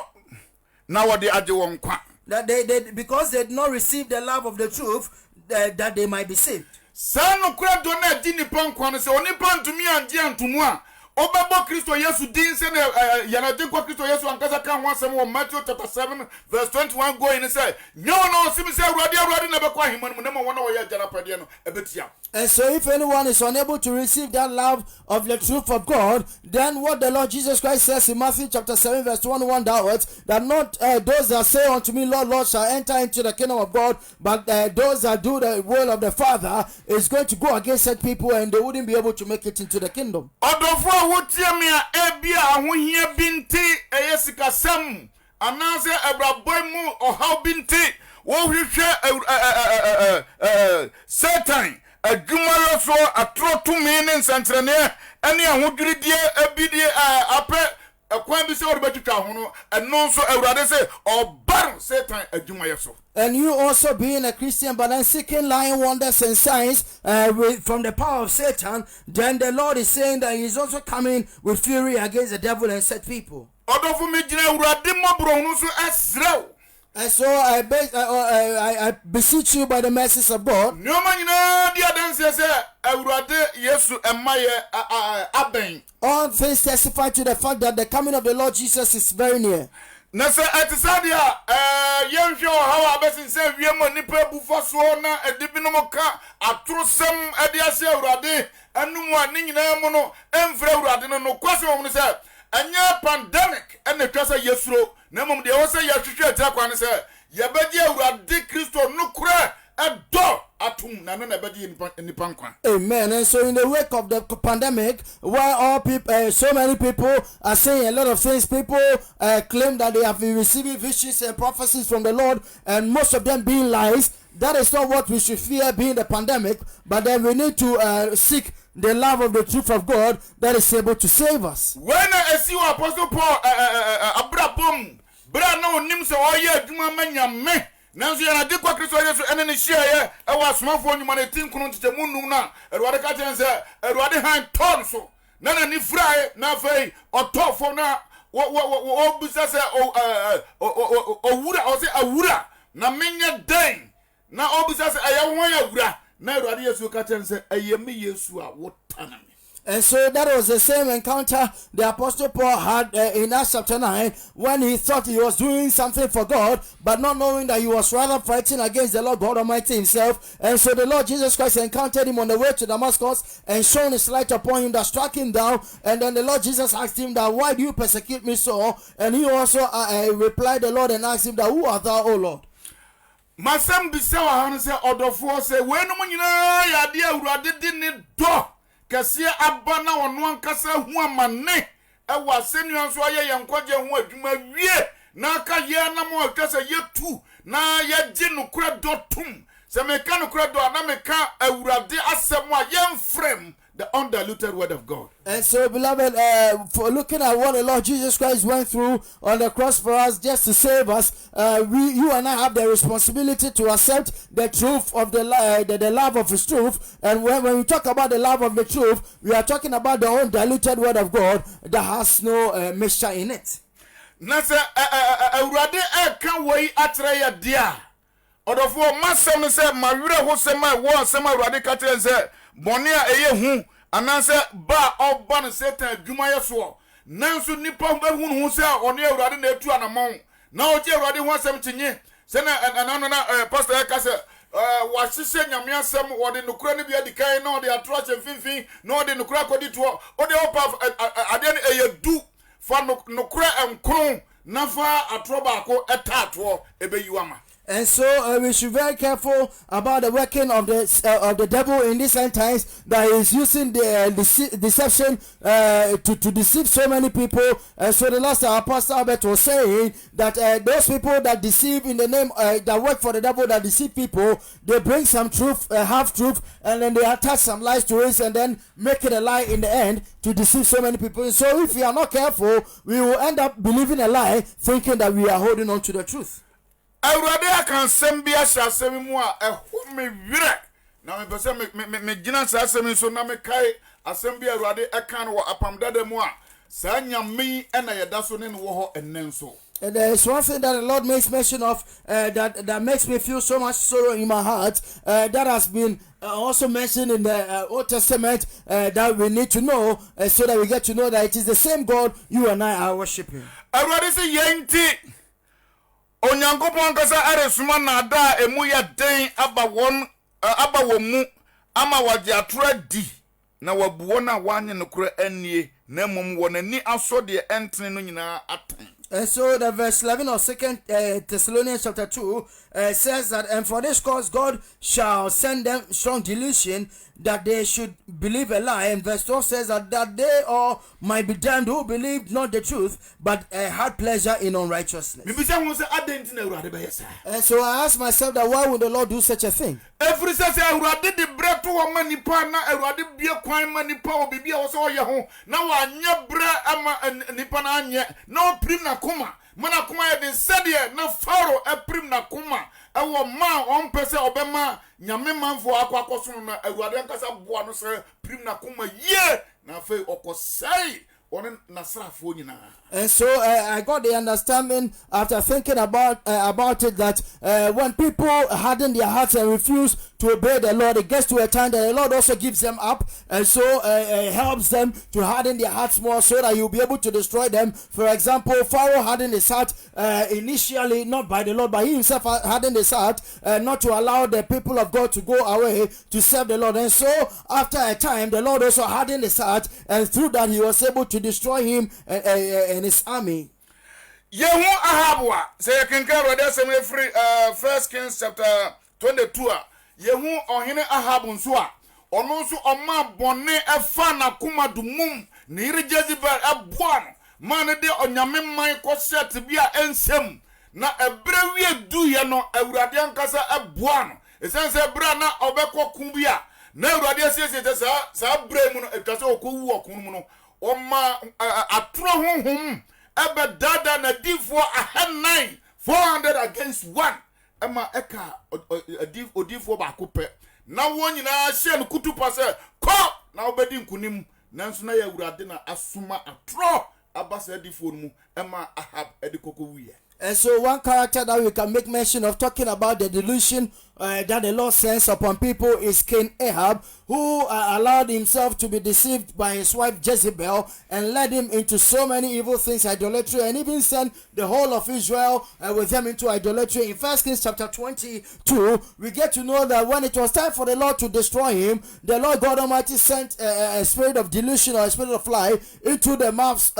na wo de aje won kwa. That they because they did not receive the love of the truth, that they might be saved. Sa no kura do na di nipa nkwa no se onipa ntumi anje antumu a obabo Kristo Yesu din se na yana din kwa Kristo Yesu ankaza kan ho asem wo Matthew chapter 7 verse 21 go in say nyo no sim se awurade na be kwa himanu mu na mo wona wo ya jara pade no ebetia. And so if anyone is unable to receive that love of the truth of God, then what the Lord Jesus Christ says in Matthew chapter 7 verse 21 downwards, that not those that say unto me, Lord, Lord, shall enter into the kingdom of God, but those that do the will of the Father is going to go against such people, and they wouldn't be able to make it into the kingdom. Odofo wotie me a ebia ahohia binti eyesika sam anase abraboy mu ohaw binti wo hwehwe Satan adwuma so atroto me ne nsantrene ene ahodwiridie abidie apɛ akwan bi se wo betutwa ho no eno so awurade se obar Satan adwuma yeso. And you also being a Christian but then seeking lying wonders and signs from the power of Satan, then the Lord is saying that he's also coming with fury against the devil and set people. Odofo me gina awurade mobro no so esrew. And so I beseech you by the mercies of God. All things testify to the fact that the coming of the Lord Jesus is very near. Nasa atisadia yensho hawa besin se wiemo nipa bufo so na edibino ka atrosem adiase awurade anum ani nyina mu no emfra awurade no kwase wo no se anya pandemic ene twasa yesuro na mum de wo se yahwehwe atira kwan se yebeji awurade Kristo no kura edo atum na no na beji nipa nkwa. Amen. And so in the wake of the pandemic, where all people, so many people are saying a lot of things, people claim that they have been receiving visions and prophecies from the Lord, and most of them being lies. That is not what we should fear being the pandemic, but then we need to seek the love of the truth of God that is able to save us. When I see Apostle Paul abrabom bra no nim se oye adwuma manya me nanso yana de kwa Kristo Yesu ene ne hia ye e wa somafo nyuma ne tinkunu ntemu num na erwade ka chen se erwade han ton so na na ni frae na fei otofo na wo bisa se owura o se awura na menya den na obisa se aye won awura na erwade Yesu ka chen se aye me Yesu a wotaname. And so that was the same encounter the Apostle Paul had in Acts chapter 9 when he thought he was doing something for God, but not knowing that he was rather fighting against the Lord God Almighty himself. And so the Lord Jesus Christ encountered him on the way to Damascus and shone his light upon him that struck him down. And then the Lord Jesus asked him that, why do you persecute me so? And he also replied the Lord and asked him that, who art thou, O Lord? Masam bisa wa hanu se odofo se wenu mu nyina ya de awurade di ne do kase aba na ono ankasa hu amane e wa senua so aye yenkwaje hu adwuma wie na aka ye na mo kase yetu na ye gi nokura dotum se meka nokura do na meka awurade asem a yemfrem the undiluted word of God. And so, beloved, for looking at what the Lord Jesus Christ went through on the cross for us just to save us, you and I have the responsibility to accept the truth of the love of his truth. And when we talk about the love of the truth, we are talking about the undiluted word of God that has no mixture in it. Nasa awurade kan wei atre ya dia. Odofo masem se mawire ho sema wo sema awurade ka tere se boni a eye hu anase ba oba no Satan adwuma yeso nanso nipa ehunu hu se oni awurade na etu anamon na oje awurade ho asem tinye se na pastor ka se wa hihye nyame asem wo de nokura ne bia dikai na wo de atro ache finfin na wo de nokura kodi to wo de opa ade ne eyedu fa nokura enkron na fa atro ba ko etato ebeyiwama. And so we should be very careful about the working of the devil in these end times, that he is using the deception to deceive so many people. And so the last Apostle Albert was saying that those people that deceive in the name, that work for the devil, that deceive people, they bring some truth, half truth, and then they attach some lies to it, and then make it a lie in the end to deceive so many people. And so if we are not careful, we will end up believing a lie, thinking that we are holding on to the truth. Awurade akan sembia hyasem mu a eho me wire na me pese me gina hyasem so na me kai asem bia awurade akan wo apam dada mu a sa nyame na yeda so ne wo ho enen so. And there is one thing that the Lord makes mention of that makes me feel so much sorrow in my heart, that has been also mentioned in the Old Testament, that we need to know, so that we get to know that it is the same God you and I are worshiping. Awurade se yenti Onyankopon kasa aresuma na da emu ya den aba mu ama waje atora di na wabuo na wanye nokura anie na mum wonani aso de entene no nyina atan. And so the verse 11 of 2 Thessalonians chapter 2 says that, and for this cause God shall send them strong delusion, that they should believe a lie. And verse 12 says that they all might be damned who believed not the truth, but had pleasure in unrighteousness. And so I asked myself that why would the Lord do such a thing? Every says awurade de breto wo manipa na awurade bie kwan manipa obibia wo so ye ho na wa nya bra ama nipa na anye na oprim na koma mana koma ye de sede na faro aprim na koma ewo ma on pese obema nyame manfo akwakoso na awurade nkasa boa no se prim na koma ye na fe okosai. And so I got the understanding after thinking about it that when people harden their hearts and refuse to obey the Lord, it gets to a time that the Lord also gives them up, and so helps them to harden their hearts more, so that you'll be able to destroy them. For example, Pharaoh hardened his heart initially, not by the Lord, but he himself hardened his heart not to allow the people of God to go away to serve the Lord. And so after a time, the Lord also hardened his heart, and through that he was able to destroy him and his army. Yehu Ahabwa say you can carry that same free 1 Kings chapter 22. Yehu ohene Ahabu nso a ono nso oma bone efa na kuma dumum ne ire Jezebel eboa no man de onyame man ko set bia ensem na ebre wie du ye no awurade ankasa eboa no esense bra na obekọ kun bia na awurade asiesie te sa bre mu no etwase okowu okun mu no Oma atro honhom ebe dada na difo 400 against 1 ema eka odifo ba kope na wonyina hye no kutupa se ko na obedi nkunim nanso na ya awurade na asuma atro abasa difo mu ema Ahab edikoko wiye. And so one character that we can make mention of talking about the delusion that the Lord sends upon people is King Ahab, who allowed himself to be deceived by his wife Jezebel and led him into so many evil things, idolatry, and even sent the whole of Israel with them into idolatry. In 1 Kings chapter 22, we get to know that when it was time for the Lord to destroy him, the Lord God Almighty sent a spirit of delusion or a spirit of lie into the mouths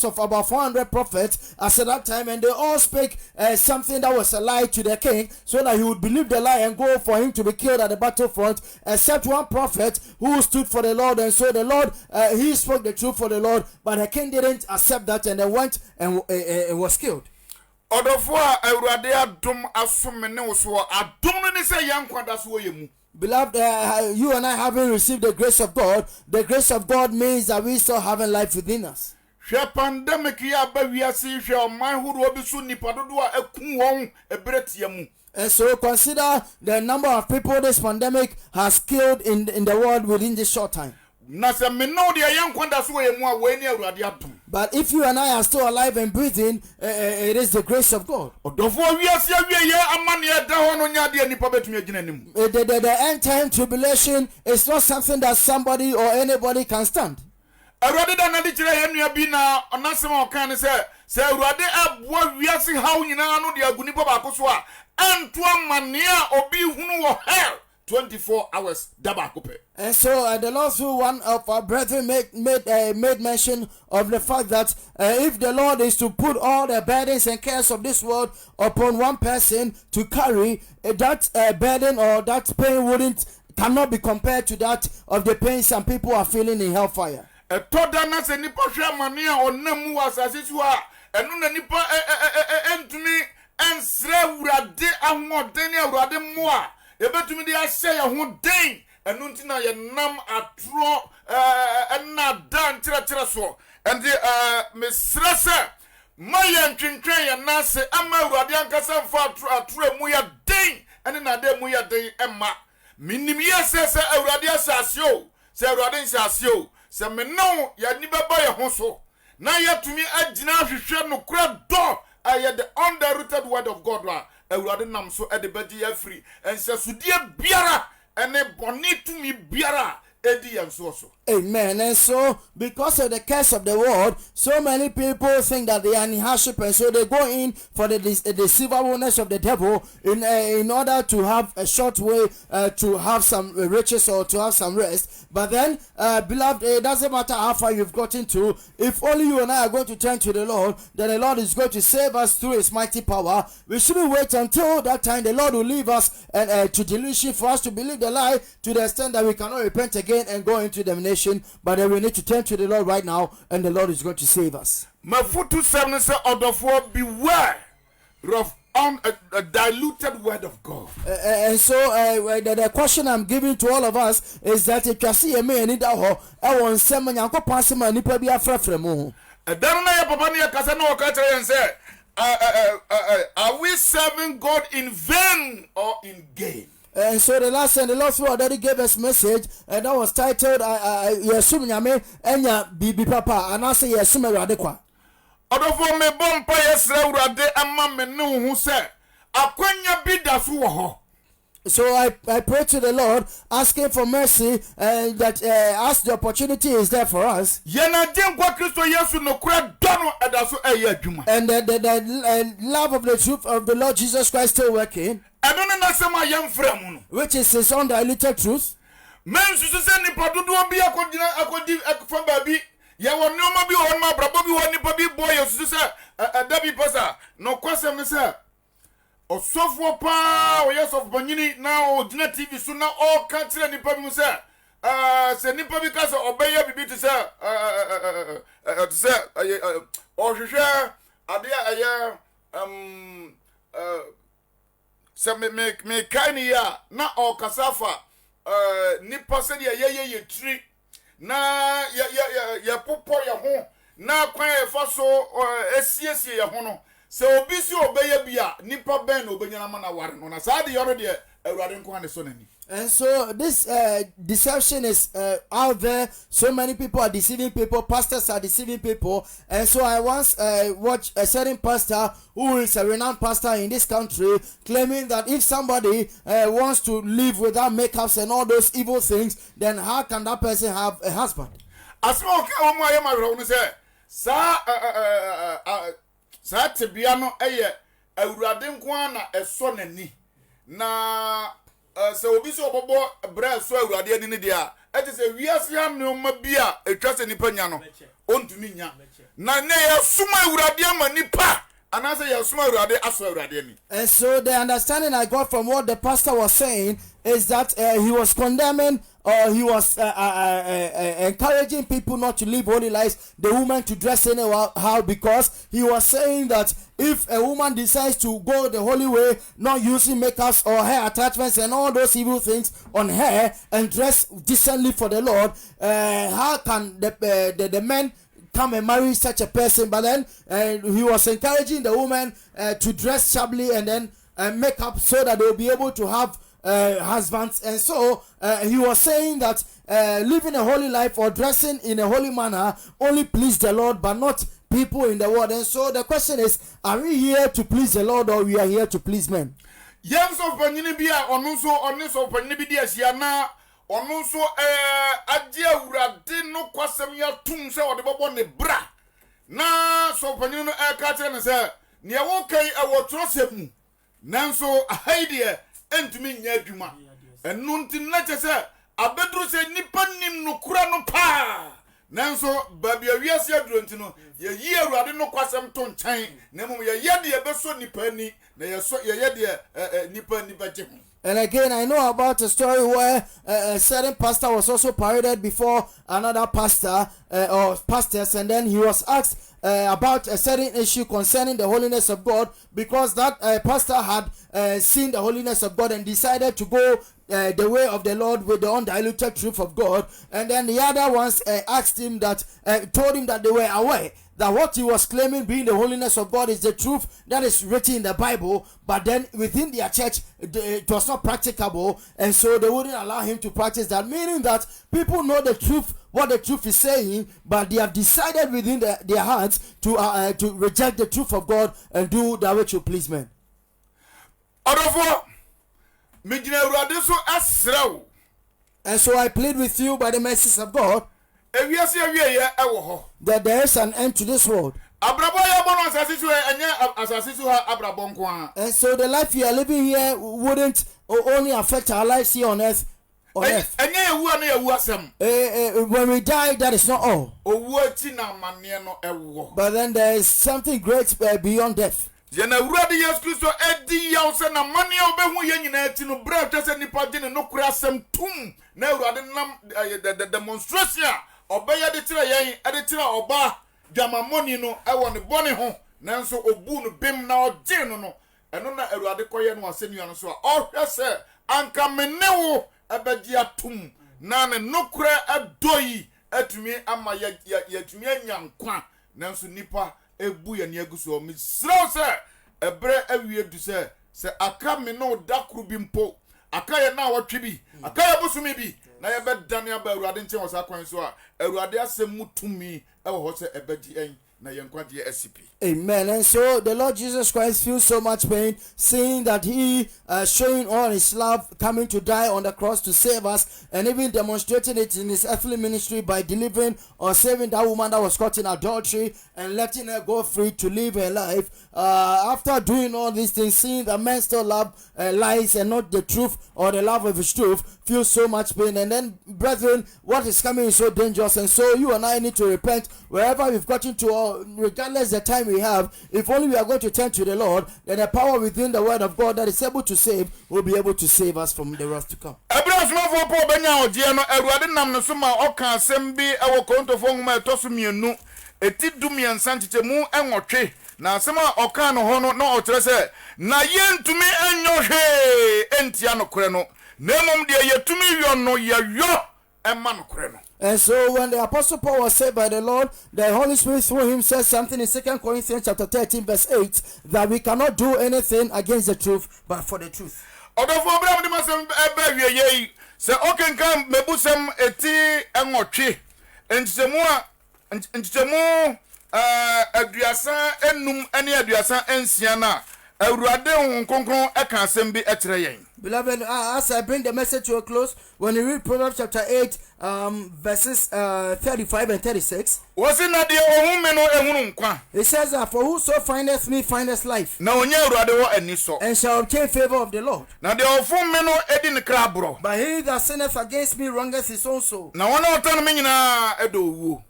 of about 400 prophets as at that time, and they all spake something that was a lie to the king, so that he would believe the lie and go for him to be killed at the battlefront, except one prophet who stood for the Lord. And so the Lord, he spoke the truth for the Lord, but the king didn't accept that, and they went and was killed. Beloved, you and I having received the grace of God means that we still have a life within us. And so consider the number of people this pandemic has killed in the world within this short time. But if you and I are still alive and breathing, it is the grace of God. The end time tribulation is not something that somebody or anybody can stand. And 24 hours. And so the Lord, through one of our brethren, made mention of the fact that if the Lord is to put all the burdens and cares of this world upon one person to carry, that burden or that pain cannot be compared to that of the pain some people are feeling in hellfire. Ebetumi de ahye ya ho den enu ntina ye nam atro na dan tira so and me stress my ntwentwen ye nase ama awurade ankasa mfa atro mu ya den ene na de mu ya den emma minim ye se awurade asase o se awurade nsase o se me no ya ni beba ye ho so na yatumi agina hwehwe no kura do aye the undiluted word of God wa awurade nam so e de bedi ya free ense sudie biara ene boni tumi biara edi yanso so. Amen. And so, because of the curse of the world, so many people think that they are in hardship, and so they go in for the deceivableness of the devil in order to have a short way to have some riches or to have some rest. But then, beloved, it doesn't matter how far you've gotten to. If only you and I are going to turn to the Lord, then the Lord is going to save us through His mighty power. We shouldn't wait until that time. The Lord will leave us and to delusion for us to believe the lie to the extent that we cannot repent again and go into damnation. But then we need to turn to the Lord right now, and the Lord is going to save us. Mafutu 7 say, "Therefore beware of a diluted word of God." And so the question I'm giving to all of us is that if you see a man in that hall, I want some man yanko pass man nipa bi afrafra mu. Then na ya papa ni akasa na oka kire yen say, are we serving God in vain or in gain? And so the last and the last one already gave us message, and that was titled "Yesum Nyame Enya Bibi Papa," and I say Yesum Awurade kwa. Odofo me bompa yesra Awurade ama me ne hu se akwanya bi da so wo ho. So I pray to the Lord, asking for mercy, that as the opportunity is there for us. And the love of the truth of the Lord Jesus Christ still working, which is His undiluted truth. Osofo pa o yes of banyini na o dina TV so na all country nipa bi say se nipa bi ka se obeye bibi to say o hwehwe ade aye se me kani ya na o kasafa nipa se de ye tri na ya popo ya ho na kwan e fa so esiesie ya ho no so obi si obeye bia nipa ben obenya na ware no na saa de yoro de awurade nko ane so nani. And so this deception is out there. So many people are deceiving people. Pastors are deceiving people. And so I once watched a certain pastor who is a renowned pastor in this country claiming that if somebody wants to live without makeups and all those evil things, then how can that person have a husband? Asma okay omo aye ma ro no say sa tebia no eye awurade nko ana eso nani na so obi so obobo bra so awurade ani ne dia eti se wiase anoma bia etwa se nipa nya no ontumi nya na ne ya suma awurade ama nipa anase ya suma awurade aso awurade ani. And so the understanding I got from what the pastor was saying is that he was condemning or he was encouraging people not to live holy lives, the woman to dress anyhow, because he was saying that if a woman decides to go the holy way, not using makeups or hair attachments and all those evil things on her and dress decently for the Lord, how can the men come and marry such a person? But then he was encouraging the woman to dress shabbily and then make up so that they'll be able to have husbands. And so he was saying that living a holy life or dressing in a holy manner only please the Lord but not people in the world. And so the question is, are we here to please the Lord or we are here to please men? Yes, of panini bia onso panini bi dia sia na onso adia urade no kwasem ya tum se ode bobo ne bra na so panini no ka tere ne se ne wo kai awo trosem nanso ahaide entumi nya adwuma enu nti na che se abedru se nipa nim no kura no pa nanso babi awiase aduro nti no ye yi awurade no kwasem to nkyɛn na mum ye ye de beso nipa ni na ye so ye de nipa je. And again, I know about a story where a certain pastor was also paraded before another pastor or pastors, and then he was asked about a certain issue concerning the holiness of God, because that pastor had seen the holiness of God and decided to go the way of the Lord with the undiluted truth of God. And then the other ones asked him that, told him that they were aware that what he was claiming being the holiness of God is the truth that is written in the Bible, but then within their church it was not practicable, and so they wouldn't allow him to practice that, meaning that people know the truth, what the truth is saying, but they have decided within their hearts to reject the truth of God and do that which will please men. And so I plead with you by the mercies of God that there is an end to this world. And so the life we are living here wouldn't only affect our lives here on earth. When we die, that is not all. But then there is something great beyond death. The demonstration obey the tira yen editira oba jama money no e won boni ho nanso obu no bim na oje no eno na awurade koye no asenu no so a ohwese anka menewo ebedi atum na ne nokura adoyi atumi ama yatumi anyankwa nanso nipa ebu ya ne aguso mi sraw se ebre awie du se aka me no dakru bi mpo aka ye na watwe bi aka ye bosumi bi na ye be dane aba awurade nche wo sa kwan so a awurade asem mutumi e wo ho se ebedi en na ye nkwade SCP. Amen. And so the Lord Jesus Christ feels so much pain seeing that he showing all his love, coming to die on the cross to save us, and even demonstrating it in his earthly ministry by delivering or saving that woman that was caught in adultery and letting her go free to live her life. After doing all these things, seeing that men still love lies and not the truth or the love of his truth, feels so much pain. And then, brethren, what is coming is so dangerous, and so you and I need to repent wherever we've gotten to, regardless the time we have. If only we are going to turn to the Lord, then the power within the word of God that is able to save will be able to save us from the wrath to come. Na sema oka no hono na okyere se na yentumi enyo hwe entia no kore no nemom de yetumi yo no yeyo ɛma no korɛ no. And so when the Apostle Paul was saved by the Lord, the Holy Spirit through him said something in 2 Corinthians chapter 13 verse 8 that we cannot do anything against the truth but for the truth. Odofo Abraham de masem ebe wieye se okenkan mebusem eti enwotwe ntitemu aduasa enum ene aduasa ensia na awurade hon konkron eka asem bi etere yen. Beloved, as I bring the message to a close, when you read Proverbs chapter 8, verses 35 and 36, it says that for whoso findeth me findeth life, and shall obtain favor of the Lord. But he that sinneth against me wrongeth his own soul.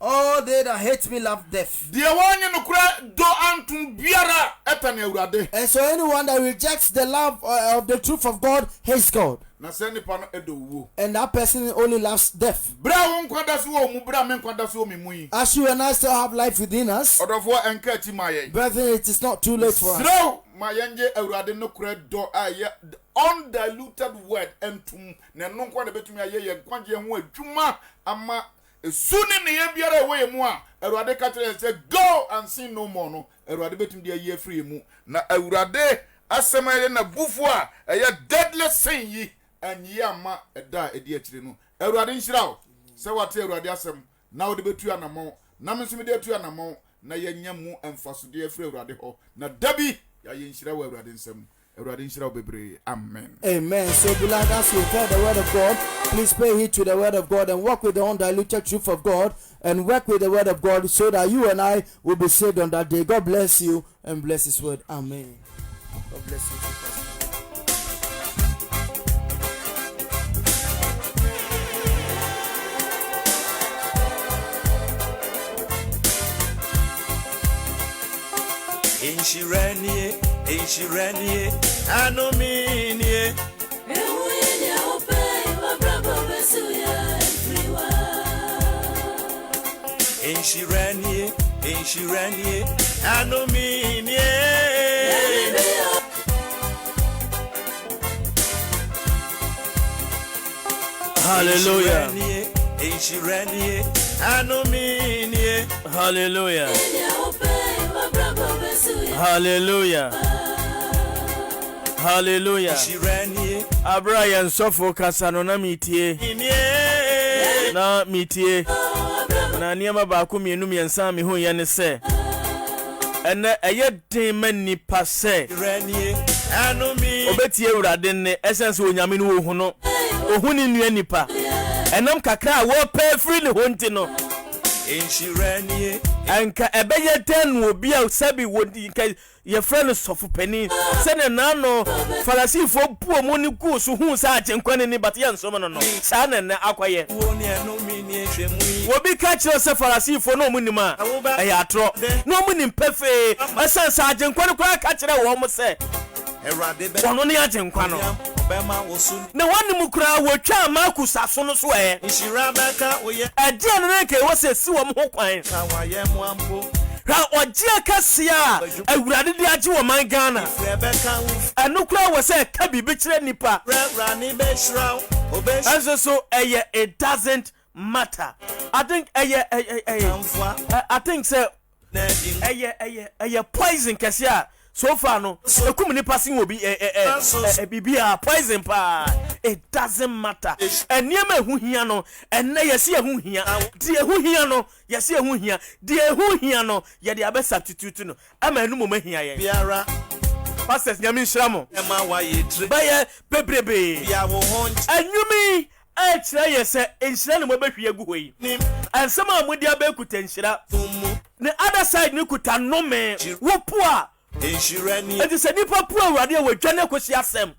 All they that hate me love death. And so anyone that rejects the love of the truth of God hates God. And that person only loves death. As you and I still have life within us, brethren, it is not too late for us. Undiluted word Sooner near away more, Erade Catherine said, go and sin no more. No, Erade betum dear year free mu. Na Erade Asamay na Bufwa, a deadly sin ye, and yama a die a dear trino. Erade Shroud, so what Erade Asam, now the betu anamo, Namasimidia to anamo, na yanyamu and Fasudia free Erade ho. Na Debbie, Yayin Shroud Erade Sam. Amen. Amen. So, beloved, as you heard the word of God, please pay heed to the word of God and walk with the undiluted truth of God and work with the word of God so that you and I will be saved on that day. God bless you and bless his word. Amen. God bless you. Inshirenie, anomini. Ewuye ope, wabrabo besuya everywa. Inshirenie, anomini. Hallelujah. Inshirenie, anomini. Hallelujah. Hallelujah. Hallelujah. Abraham sofo kasano na mitie. Na mitie. Na niema baako mienu miensa mi ho ye ne se. Ene eye den mani pase. Obetie urade ne essence onyame no ohu no. Ohu ni nua nipa. Enam kakra wo pay free ne ho nti no. Inshirenie Anka ebeye ten wo bia sabi wodi nka ye friend sofu pani se ne na no falasifo puo mu ni ku so hu sa achenkwane ni bat ye nso no sa na na akwaye woni anomini ehwemu wo bi ka kire se falasifo no mu ni ma e ya atro no mu ni mpefe asan sa achenkwane kwa ka kire wo mu se Erade be wono ni achenkwa no bema wosu ne wani mu kura wo twa makusa so no so e Inshirabaka oye ade no nke wo se si wo mu ho kwan kawaye mu ampo ra oje kasia awurade di age wo man Ghana Rebecca uf enukura wo se ka bibi kire nipa Rani be shraw obe so it doesn't matter. I think I think say poison kasia so far no ekum ni passing will be bibia poison pa. It doesn't matter. Eniema hu hia no enne yesi hu hia die hu hia no yesi hu hia die hu hia no ye de abe substitute no ama enu mo mahia ye biara pastors nyame nhyiramo ema wa ye tre baye bebrebe bia wo honch anwumi a kire ye se nhyira ne mo behwe agu hoyi ansem a modi abekuta nhyira ne other side ni kuta nome wo poa Inshirenie enti se nipa poa awurade we dwane kosi asem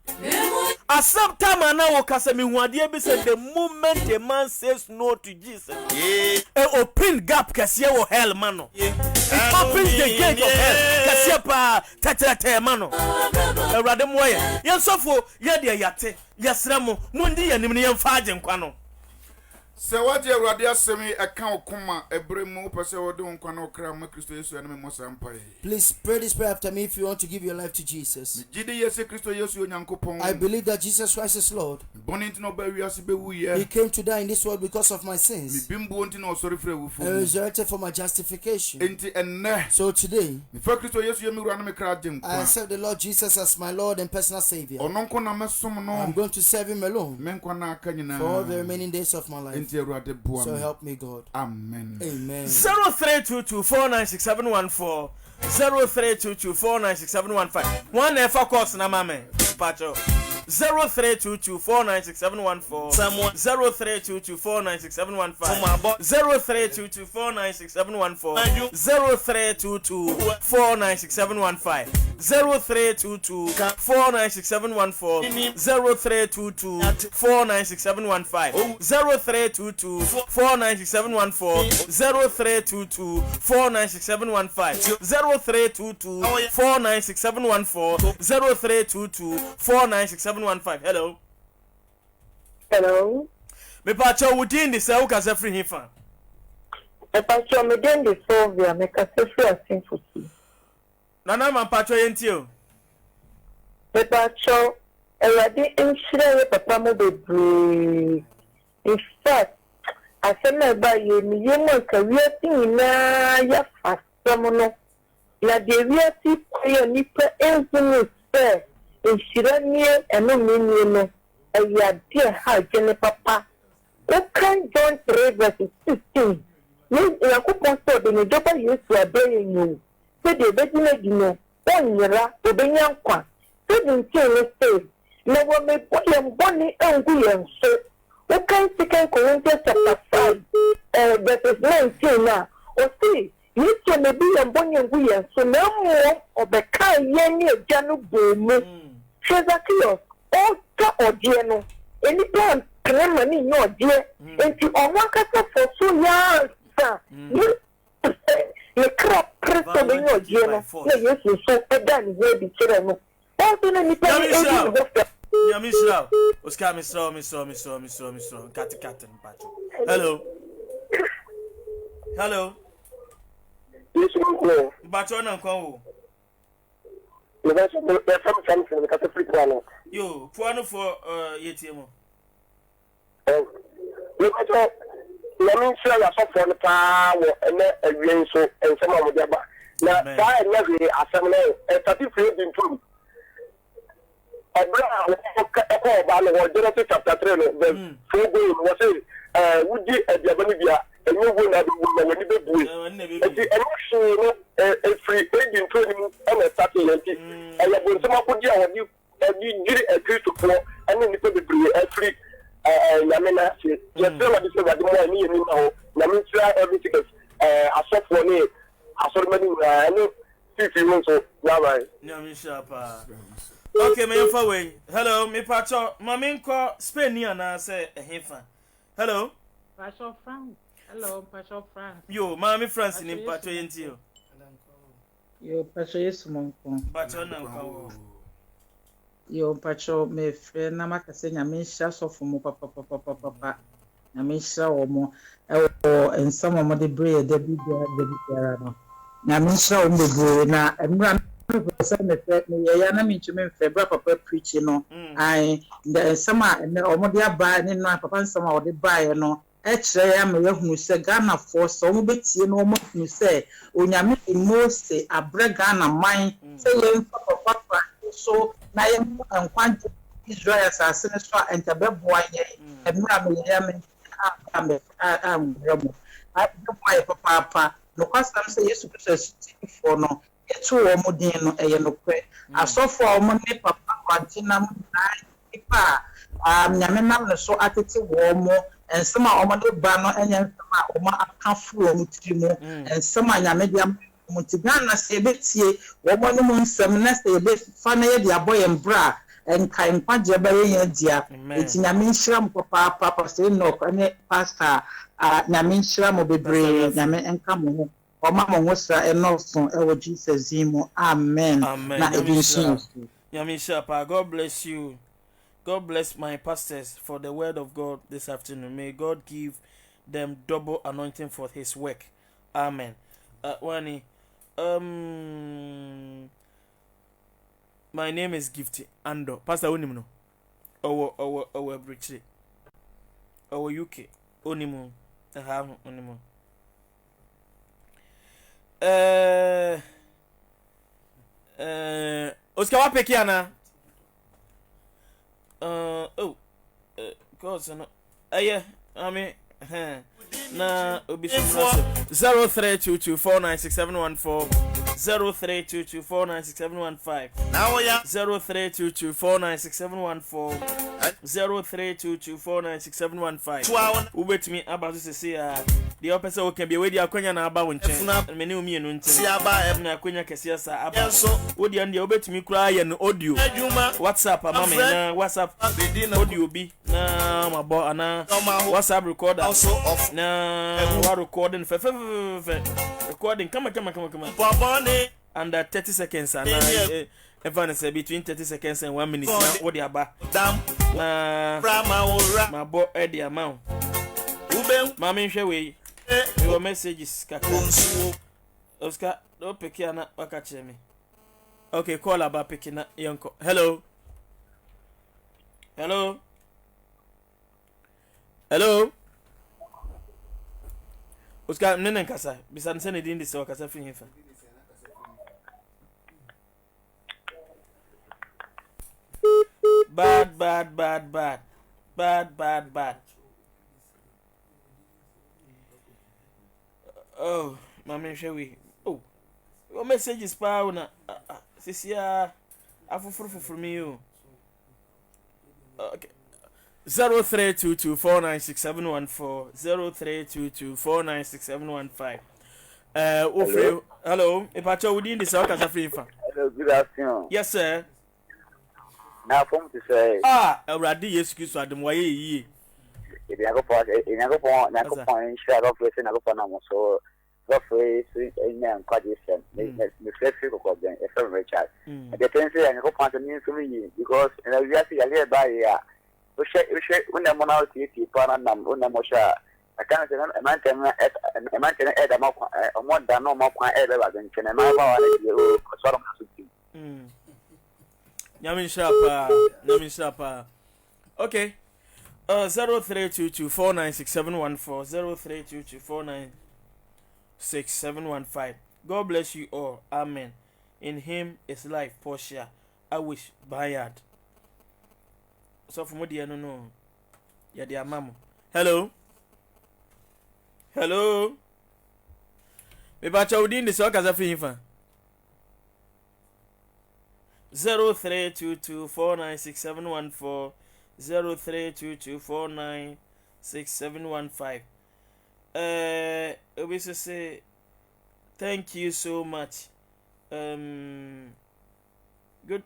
time na wo kasa me huade bi se the moment a man says no to Jesus open gap kase wo hell man no it opens the gate of hell kase pa tetrete man no awurade mo ye sofo ye de yate yesremo mundi yanim ne yemfa agenkwa no Se waje awurade asemi eka okoma ebremu pese wode nkwa na okra ma Kristo Yesu ene me sampai. Please pray this prayer after me if you want to give your life to Jesus. Jide Yesu Kristo Yesu onyankopon. I believe that Jesus Christ is Lord. Bonenti no ba wiase be wuye. He came to die in this world because of my sins. Mi bimbo onti no sorry frɛ wufu. And resurrected for my justification. Enti enne. So today, Mi fa Kristo Yesu yemi wura na me kra dem kwa. I accept the Lord Jesus as my Lord and personal Savior. Ono nko na mesom no. I'm going to serve Him alone Me nkwa na aka nyina. for all the remaining days of my life. Enti awurade boa. So help me God. Amen. Amen. 0322496714 0322496715 one ever course na mame pacho 0322496714 Someone 0322496715 0322496715 0322496715 0322496715 0322496715 hello Hello. me pacho within the cell ka say free hifa Pacho, me den the Sylvia, me ka se free asinfusi. nana man pacho yentio Pacho, Eradi inshire ye papa mo bebre. In fact, asema ba ye mi ye mo ka wiati na ya fasamo no. Na de wiati ko nipa enzunu se. Inshire nie eno menye no. Eya de ha gene papa. O kan John 3:16. Ni yakupon so de ni doba Yesu abaye nyu. Se de bedina dino. Onyira obenya nkwa. Se de ntie se. Na wo me boyem boni engu yenso. O kan 2 Corinthians chapter 5 verse 19 na. O si ni se me boyem boni engu yenso na mo obeka ye ni eja no bomu. Shezakios o ta odie no. Any plan krema ni no odie. Enti onwa kasa foso ya sa. Ni kra presto be no odie no. Na Yesu so edan we bi kire no. O to na ni pa Yamisha Oscar Misro kati mpacho hello Yes, uncle. mpacho na nkwa wo The best of the family because of free one. yo fuano for yetiemo Oh, look at all. Let me show you something the power and a real so and some of the back. Now, I never assembly a 33 into Abraham, Genesis chapter 3, the 4 was it, would you at the Bolivia, and you will not when you be the emotion, a free agent training and a starting and you some of you did a Christo for and then you put the free. Yamena just tell what you say about the money and now Namitra everything a soft for me a sort of money I know if you want so now right Yamisha pa okay me fa way hello me pacho mami nko Spain ni ana say ehefa hello Pastor Frank. Hello, Pastor Frank. yo mami France ni pacho yentio Yo, Pastor Yesu monko. pacho na nkwa Yo, Pastor me friend na makase nyame hia sofo mo papa. Nyame hia wo mo ensamo mo de bre de bibia no. Nyame hia wo bebre na emra se me ya na me ntumi mfe bra papa preach no. Ai the sama o de aba ne no papa nsama o de bae no. Ekire ya me yahunu se Ghana force o mo betie no mo hunu se onyame Mose abre Ghana man se ye papa so na ye nkwanje Israel asase so entabe boa ye emra me ya me am remo I boy papa no kwasam se Yesu Christ for no etu wo mo din no eye no kwe asofo o mo ne papa kwantina mo na ipa nyame nam no so atete wo mo ensema o mo de ba no enya ensema o ma akafu o mo tiri mo ensema nyame dia Mutigana se betie wo mo no mo nsem na se be fa na ye dia boy mbra enka nkwaje ba ye dia eti nyame nhira mo papa se no ne pastor nyame nhira mo bebre nyame enka mo ho o ma mo hosa enofo e wo Jesus zimo amen na edinsin Yamisha pa God bless you God bless my pastors for the word of God this afternoon. May God give them double anointing for his work. Amen. Wani, my name is Gifty Ando. Pastor Onimno. Our British. Our UK. Onimu. Onimu. Oscar Wapekiana. God, no. Yeah, I mean, na obi 0322496714 0322496715 Now we are 0322496714 0322496715 ubet me about to say the opposite can be wedi akwanya na aba wonchen me ne umi enu ntin na akwanya kese sa aba wodi an de ubet me kura ye no audio WhatsApp amame na WhatsApp audio bi na mabo ana WhatsApp recorder na wa recording fe recording kama under 30 seconds and even say between 30 seconds and 1 minute na wodi aba na mabo e the amount mama nhwe we your messages kaka Oscar do peki na wakache me okay call aba peki na yonko hello Oscar nene kasa bisan se ne din de se wakasa fi hifa bad oh mama shewe oh your message is pa una sisia afufuru me you okay 0322496714 0322496715 hello Ipacho within the South Africa free fan. Hello, good afternoon. Yes sir. Now from to say already yes you so dem waye yi if you go for share of person go for now so go for in quadration the free go then if Richard the thing say and go for the mean to me because we are see a by here we share when the monarchy para nam una mosha I can't say a man at more than no more ever than can a man sort of Nyamin Shapa. Okay. 0322496714 0322496715. God bless you all. Amen. In him is life. Portia. I wish Bayard. So from what do you know? Yeah, dear mama. Hello. Me bacha udin de so kaza fi hifa. 0322496714 0322496715 we say thank you so much. Good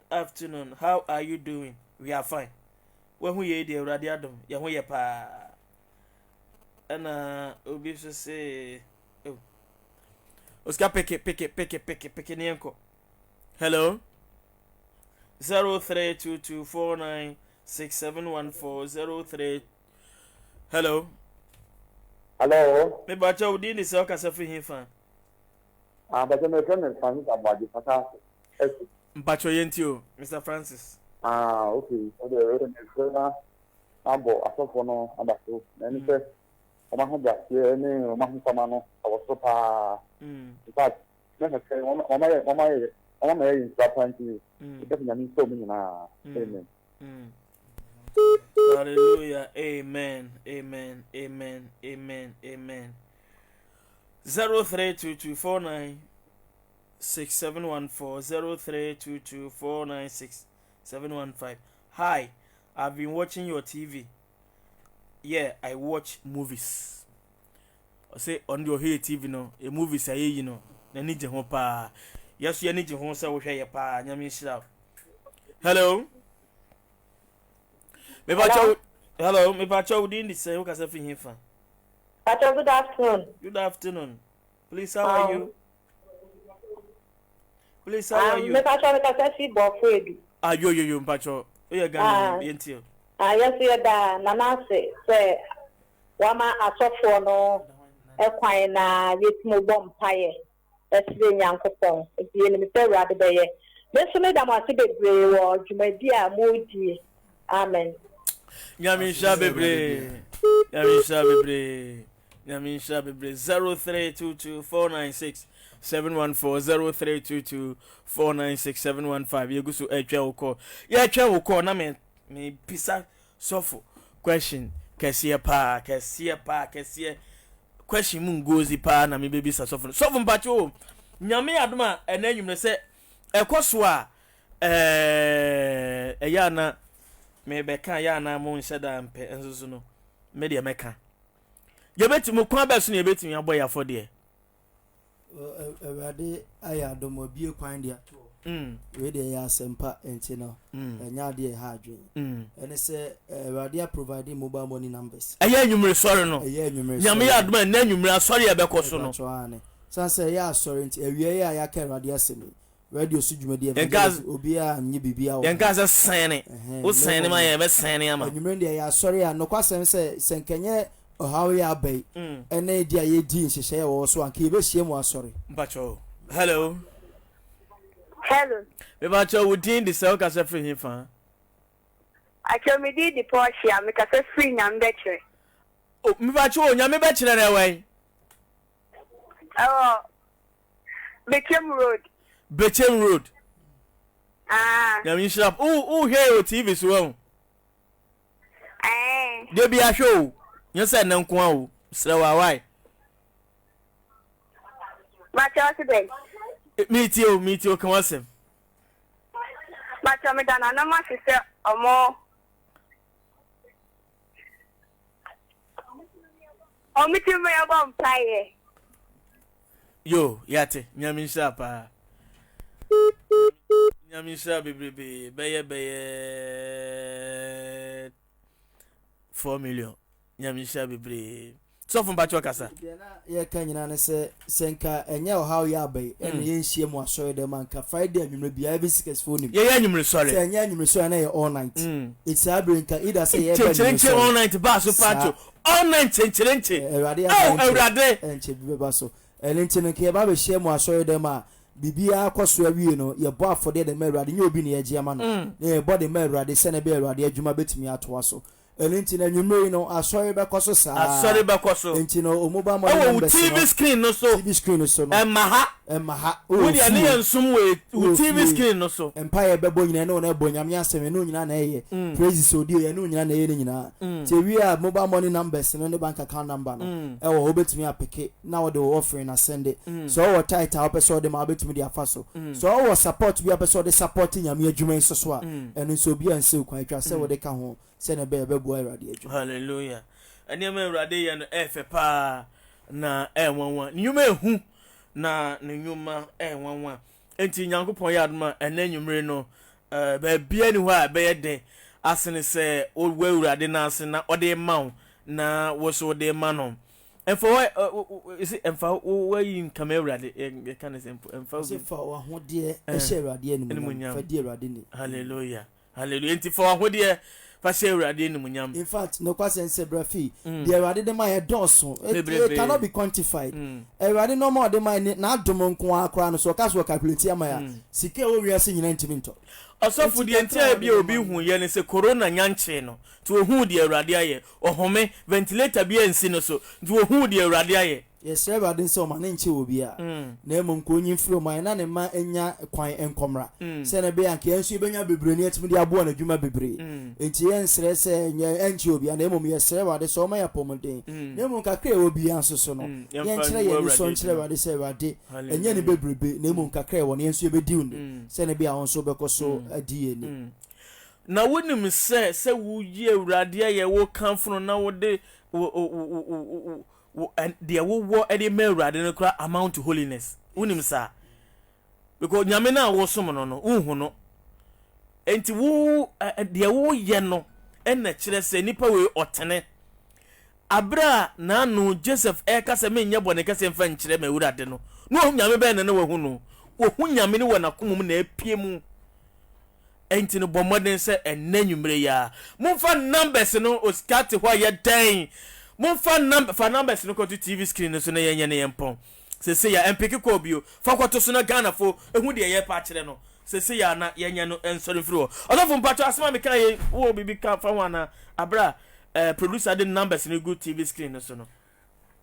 afternoon, how are you doing? We are fine. When we ye the radiadum ya ho ye pa ana we say oh Oscar pick nienko. Hello 0322496714 Hello. Me bacha udi ni se okasa fi hifa. But me friend Francis Abadi Pata. Mpacho yentio Mr. Francis. Okay. So the friend abo asofo no abaso. Na ni se o ma ho ba ye ni o ma ho sama no awoso pa. In fact, na se o ma ye inspiration. Amen. Hallelujah. Amen. 0322496714 0322496715. Hi, I've been watching your TV. Yeah, I watch movies. I say on your hey TV no, a movie say you know, na ni je ho pa. Yes, you need to home so we pa nyami shira. Hello. Me bacha udin di say o kasa fi hifa. Pacho, good afternoon. Good afternoon. Please how are you? Me Pacho me kasa fi bo fredu. Yo mpacho. Oya Ghana yentio. Yes, you da nanase say wama asofo no ekwan na yetimo bom paye. Esire nyankopon. Enti ni se Awurade beye. Yesu me da ma se bebre wo dwumadi a modi. Amen. Nyamisha bebre. Nyamisha bebre. Nyamisha bebre 0322496714 0322496715 yegusu etwa woko. Ye etwa woko na me pisa sofo question kesiye pa question mun gozi pa na me bebi sa sofo mpacho o nyame adoma enanyum se ekoso a eya na me beka ya na mo nhyeda mpe enzuzu no me de meka yebetimo kwa beso na yebetimi aboy afode Awurade aya adomo bie kwan dia to we de ya sempa enti no enya de ha adwen ene se Awurade provide mobile money numbers aya nyumre sori no nyame ya adoma na nyumre sori e bekoso no sanse ya sori enti awie ya ya ka Awurade asemi radio su dwumadi e obi a nye bibia wo yenka se sene o sene ma ye be sene ama nyumre de ya sori a no kwasem se senkenye how ya bay ene dia ye di nhyehyɛ wo so anka ye be hie mu asɔre mpacho hello Me bacho wudin de se o ka se free hin fa me di the Porsche am ka se free nyam betche o me bacho o nyame be kire na wen Bechem Road nyame shop here o TV so won de bia show nyesa na nko a o srewa why meet you kan wasem me dana na ma se omo omiti me yabom paye yo yate nyame shapa nyamisha bebrebe beye 4 million nyamisha bebrebe so from bacho kasa ye kan nyina ne se senka enye o how ya bay ene ye nhie mu asori de manka Friday anwumre bia even sikes phone nim ye anwumre sorry se enye anwumre so na ye all night it's a brinka either say ye chenche all night ba so pacho all night chenche Ewurade enche bi ba so elenti no ke ba be hie mu asori de ma bibia akoso awie no ye bo afode de ma Ewurade nye obi ne ye giama no na ye bo de ma Ewurade se na be Ewurade adwuma betimi atoa so elenti na nwumre no asori be koso enti no o mobile money number TV screen no so emaha wodi ane ensum we TV screen no so empire be bo nyina no na bo nyame asem no nyina na eye praise so dio ye no nyina na eye nyina te wi a mobile money numbers no ne bank account number no e wo obetumi apeke na wo de offering na send so wo title wo person de ma obetumi de afa so wo support bi person de support nyame adwuma so so a eno so bi anse kwan twa se wo de ka ho se na be bo Ewurade adwuma hallelujah ani ma Ewurade ye no efe pa na enwanwa nyuma ehu na nyuma enwanwa enti Nyankopon ya adoma enanwumre no ba bia ni ho a be ye de asene se o Ewurade na asene na ode ma na wo so de ma no enfo is it enfo wo yin kam Ewurade e kan se enfo wo ho de e she Ewurade animu fa di Ewurade ni hallelujah enti for ho de fa she Ewurade animu in fact no kwase se brafi the Ewurade de ma ye doso it cannot be quantified Ewurade no more de ma na adom nko akora no so ka so calculate ama ya sike wo wiase nyina ntimi nto osofu de entia bia obi hu ye ne se corona nyanche no to ohu de Ewurade aye ohome ventilator bia ensi no so to ohu de Ewurade aye yes Ewurade nso ma ne nche obi a na emom ko nyi firo ma na ne ma enya kwan enkomra se na be yanke enso ebenya bebre ne etimi de abo na dwuma bebre enti yen sere se nya enche obi a na emom yes Ewurade so ma ya pomoden na emom kakra obi anso so no yen kire ye so nkire Ewurade se Ewurade enya ne bebrebe na emom kakra wo ne enso ebedi unu se na be a won so bekoso adi eni na wonim se wo yi Ewurade aye wo kanfo na wo de they wo ede me Ewurade no kra amount to holiness unim sa because nyame na wo som no unhu no enti wo de wo ye no na kire se nipa we otene abra na no Joseph ka se me nya bone ka se mfa nkire me Ewurade no no nyame be na wo hu no wo hu nyame ne wo na komum na apie mu enti no bomodin se enanwumre ya momfa numbers no oskate ho ye dan momfa numbers no ko to TV screen no so na yenye ne yempon sese ya mpeke ko bio fa kwato so na Ghana fo ehu de ye pa kire no sese ya na yenye no ensori firi ho odofo mpato asema me kan ye wo bibi ka fa wana abra producer the numbers no good TV screen no so no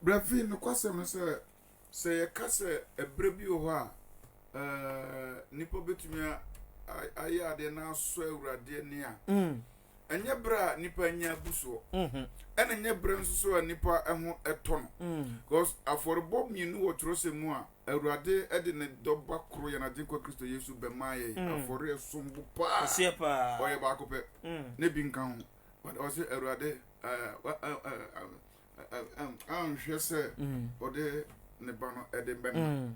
brafi no kwasem se ye kase ebre bi ho a nipo betumi ayi ade na so awurade ni a enye bra nipa nya buso ene nye bre nso so nipa eho etono because aforbo mienu wo trose mu a awurade ede ne doba kro ya na jinko Kristo Yesu be maye afore esumbu pa se pa oye ba ko pe ne bi nkan ho o se awurade hwese ode ne bano ede ben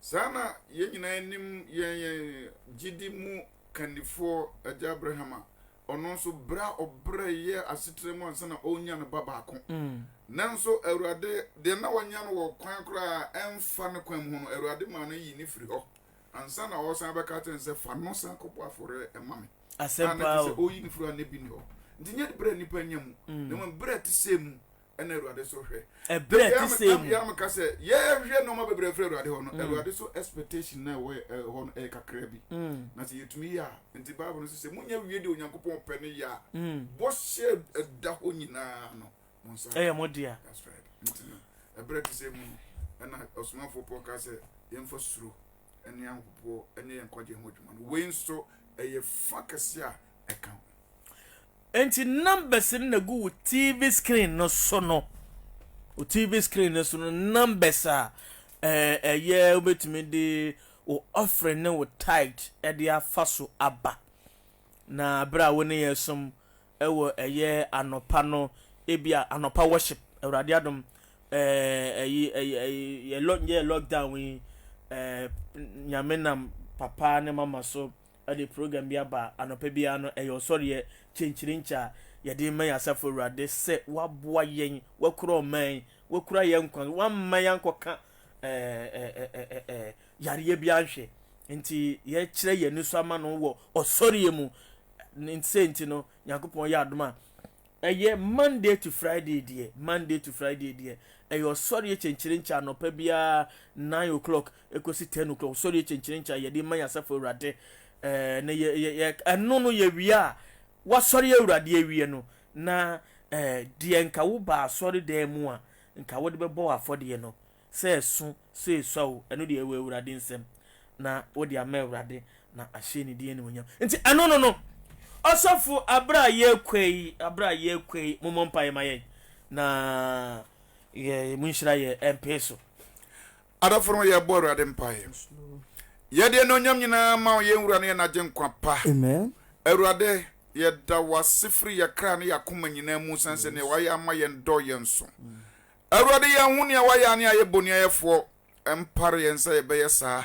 sana ye nyina nim ye gidi mu kanifo aja Abraham ono so bra obra ye asetre mu ansa na onya ne baba ko nanso awurade de na wanya no wo kwan kra emfa ne kwan mu no awurade ma no yi ni firi ho ansa na wo san beka ten se fa no san kopo afore emame asempa o yi ni firi na bi ni ho ndinye bra nipa nyam ne mo bra ti semu ena awurade so hwe bra ti semu ya maka se ye hwe no ma bebra firi awurade ho no awurade so expectation na we ho no kakra bi na se yetumi ya nti bible no se munya wie de onyankopon pe ne ya bo she da ho nyina no monsa modia that's right nti bra ti semu ena osmanfo po ka se yemfo suru ene yankopo ene yankwaje ho dwuma no we nso fakasi a eka enti numbers na go TV screen no so no o TV screen no so no numbers a ye obetumi de o offering na o tithe e de afaso aba na bra wo ne yesum ewo ye anopa no ebia anopa worship Awurade adom ye lockdown we nyamenam papa ne mama so the program bi aba anopa bia no sorry chenchirincha ye de man yasafo Awurade se waboa yen wakura man wakura yen kwan wamman yankoka yare bia hwe nti ye kire ye ni so ama no wo osori mu nti no yakopon ya adoma Monday to Friday die sorry chenchirincha anopa bia 9 o'clock ekosi 10 o'clock sorry chenchirincha ye de man yasafo Awurade na ye no ye wia wa sorry Awurade awie no na de nka wo ba sorry de mu a nka wo de bebo afode no se su se so eno de ewe Awurade nsem na wo de ama Awurade na ahye ni de ni munyam nti no osofu abra ye kwei momompa ye maye na ye munshira ye empeso adaforo ye bo Awurade mpaye ye de no nyam nyina ma ye nwura ne na genkwa pa amen Awurade ye da wasifri ye kra ne yakoma nyina mu sanse ne waye ama ye ndo ye nso Awurade ye hu ne waye ane aye boni ayefo empare ye nsa ye be ye saa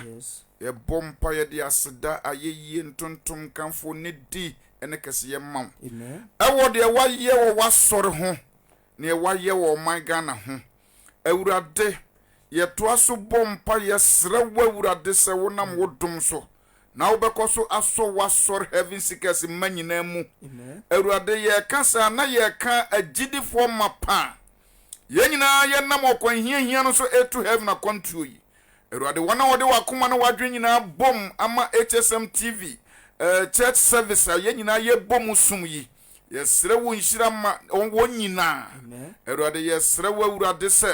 ye bompa ye de aseda aye yi ntontom kanfo ne di ene kese ye mam amen ewo de waye wo wasore ho ne waye wo man Ghana ho Awurade ye to aso bompa ye sra wo Awurade se wonam wodom so na wo bekoso aso wasore heaven seekers manyina mu Awurade ye kasa na ye ka agidifo mapa ye nyina ye nam okwan hia no so etu heaven na control yi Awurade wana wode wakoma na wadwe nyina bom ama HSM TV church service ye nyina ye bom sum yi ye sra wo nhira ma wo nyina Awurade ye sra wo Awurade se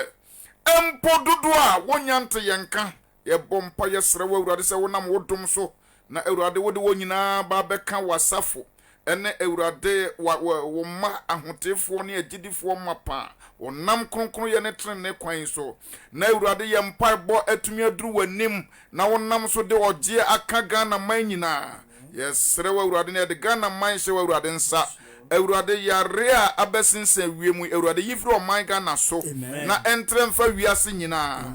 empo dodo a wonyante yenka ye bompa ye sra wo Awurade se wonam wodom so na Awurade wode wo nyina ba beka wasafo ene Awurade wo ma ahotefo ne agidifo mapa wonam kronkron ye ne trene kwan so na Awurade ye mpa bo atumi aduru wanim na wonam so de ogye aka Ghana man nyina ye sra wo Awurade ne de Ghana man hye wo Awurade nsa Awurade yare a abesinse wiemu Awurade yifri o man Ghana so na entrem fa wiase nyina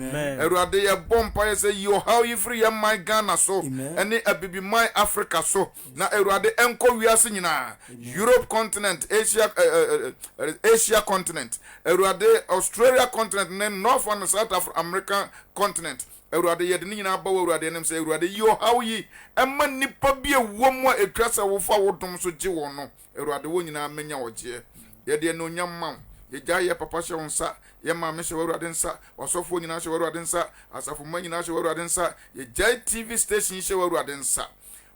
Awurade ye bompa ye se yo how yifri ye man Ghana so ene abibi man Africa so na Awurade enko wiase nyina Europe continent Asia continent Awurade Australia continent ne North and South American continent awurade yɛde ne nyinaa ba awurade anim sɛ awurade yi ɔhaw yi ɛma nnipa bi ɛwɔ mu a ɛtwa sɛ wofa wo dom so gye wɔn no awurade wo nyinaa menya wɔgyeɛ yɛde no nya ma yɛgya yɛ papa hyɛ wo nsa yɛ maame hyɛ awurade nsa ɔsɔfoɔ nyinaa hyɛ awurade nsa asafomma nyinaa hyɛ awurade nsa yɛgya TV station hyɛ awurade nsa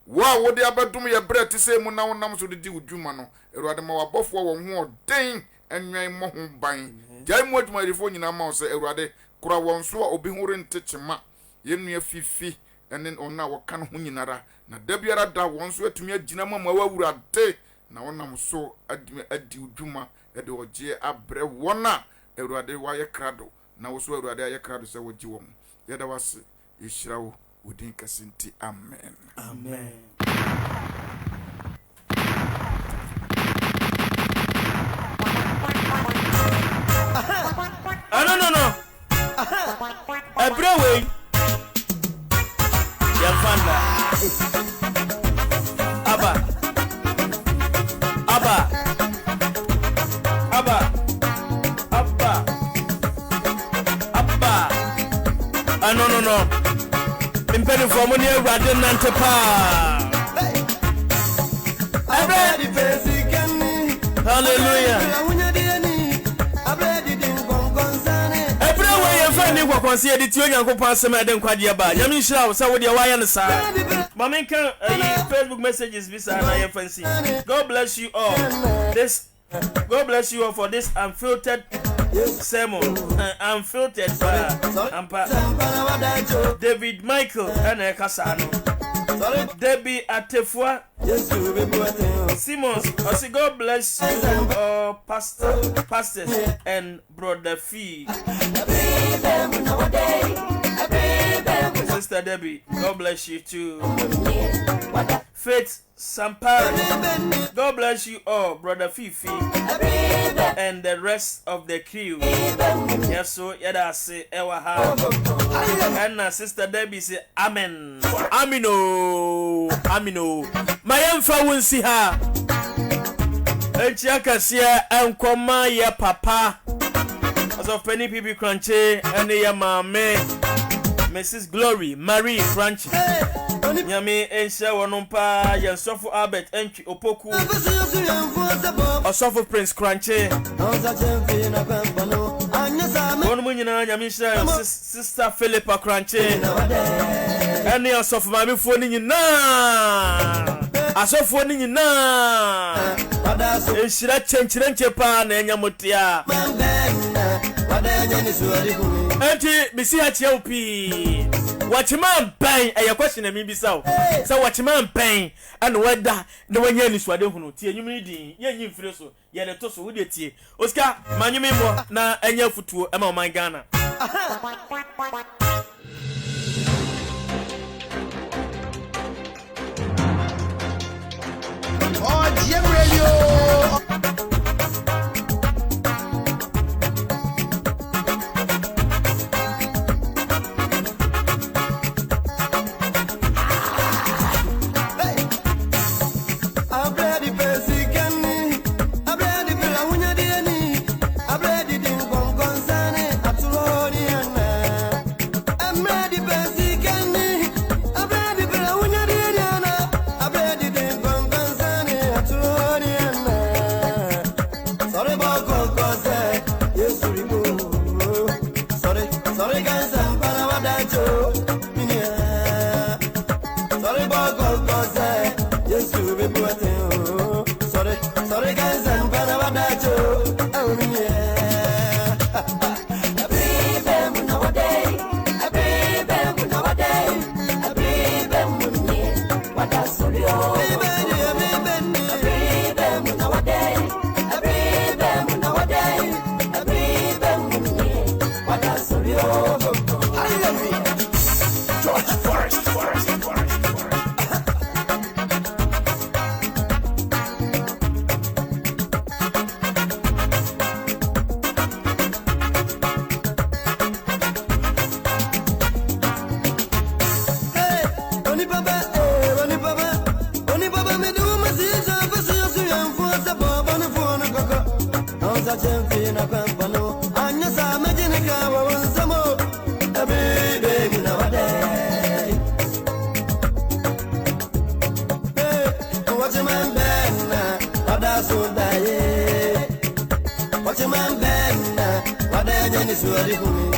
wo a wode abɛdom yɛ brɛ te sɛ mu na wonam so de di wo dwuma no awurade ma wabɔfoɔ wɔn ho ɔden ɛnwan mmɔ ho ban gyae mu adwumayɛfoɔ nyinaa ma wo sɛ awurade kora wɔn so a obi ho rente kyema yɛnnua fifi ɛne ɔno a wɔka no ho nyinara na da biara da wɔn so atumi agyina ma ma wawurade na wonam so adi wo dwuma ɛde ɔgyeɛ abrɛ wɔn a awurade wayɛ krado na wo so awurade ayɛ krado sɛ wɔgye wɔn yɛda wase yɛhyira wo wodin kɛse nti amen amen no Ebrewe Yafanda Abba no Imperi for money rather than Tepa Hallelujah Ni kwa kwansi editio nyankopa asema ade nkwadia ba nyame nhira wo sa wo de waya ne sa mama kan Facebook messages visa na ye fancy God bless you all for this unfiltered sermon unfiltered ampa David Michael and Kasano Debbie Atefua Simons God bless you all pastors and brother Fee Sister Debbie, God bless you too. Faith Sampari, God bless you all, Brother Fifi, and the rest of the crew. Yes, so yada say ewaha, and Sister Debbie say Amen. Amino. My emfa won't see her. Echaka siya enkoma ya papa. As of Penny Pipi Crunchy and your mame Mrs. Glory Marie Crunchy Yami Asia Wanumpa Yansofu Albert Entry Opoku Osofu Prince Crunchy One Munina Yamisha Sister Philippa Crunchy and the Osofu Mami Phone in na Asofu ni na Eshira Chenchirenche pa na Nyamutia Enti misi hachi ya upi Wachiman pen Aya question na mimi sao Sa wachiman pen Ano wada Na wanye ni swade hunu Tiye nyumini di Ye nyi mfreso Ya netoso Ude tiye Oscar Manyumi mwa Na enye futuo Ema omangana Oh, GM Radio. Anya sa majini ka wa wansamo, baby, baby, now Surely,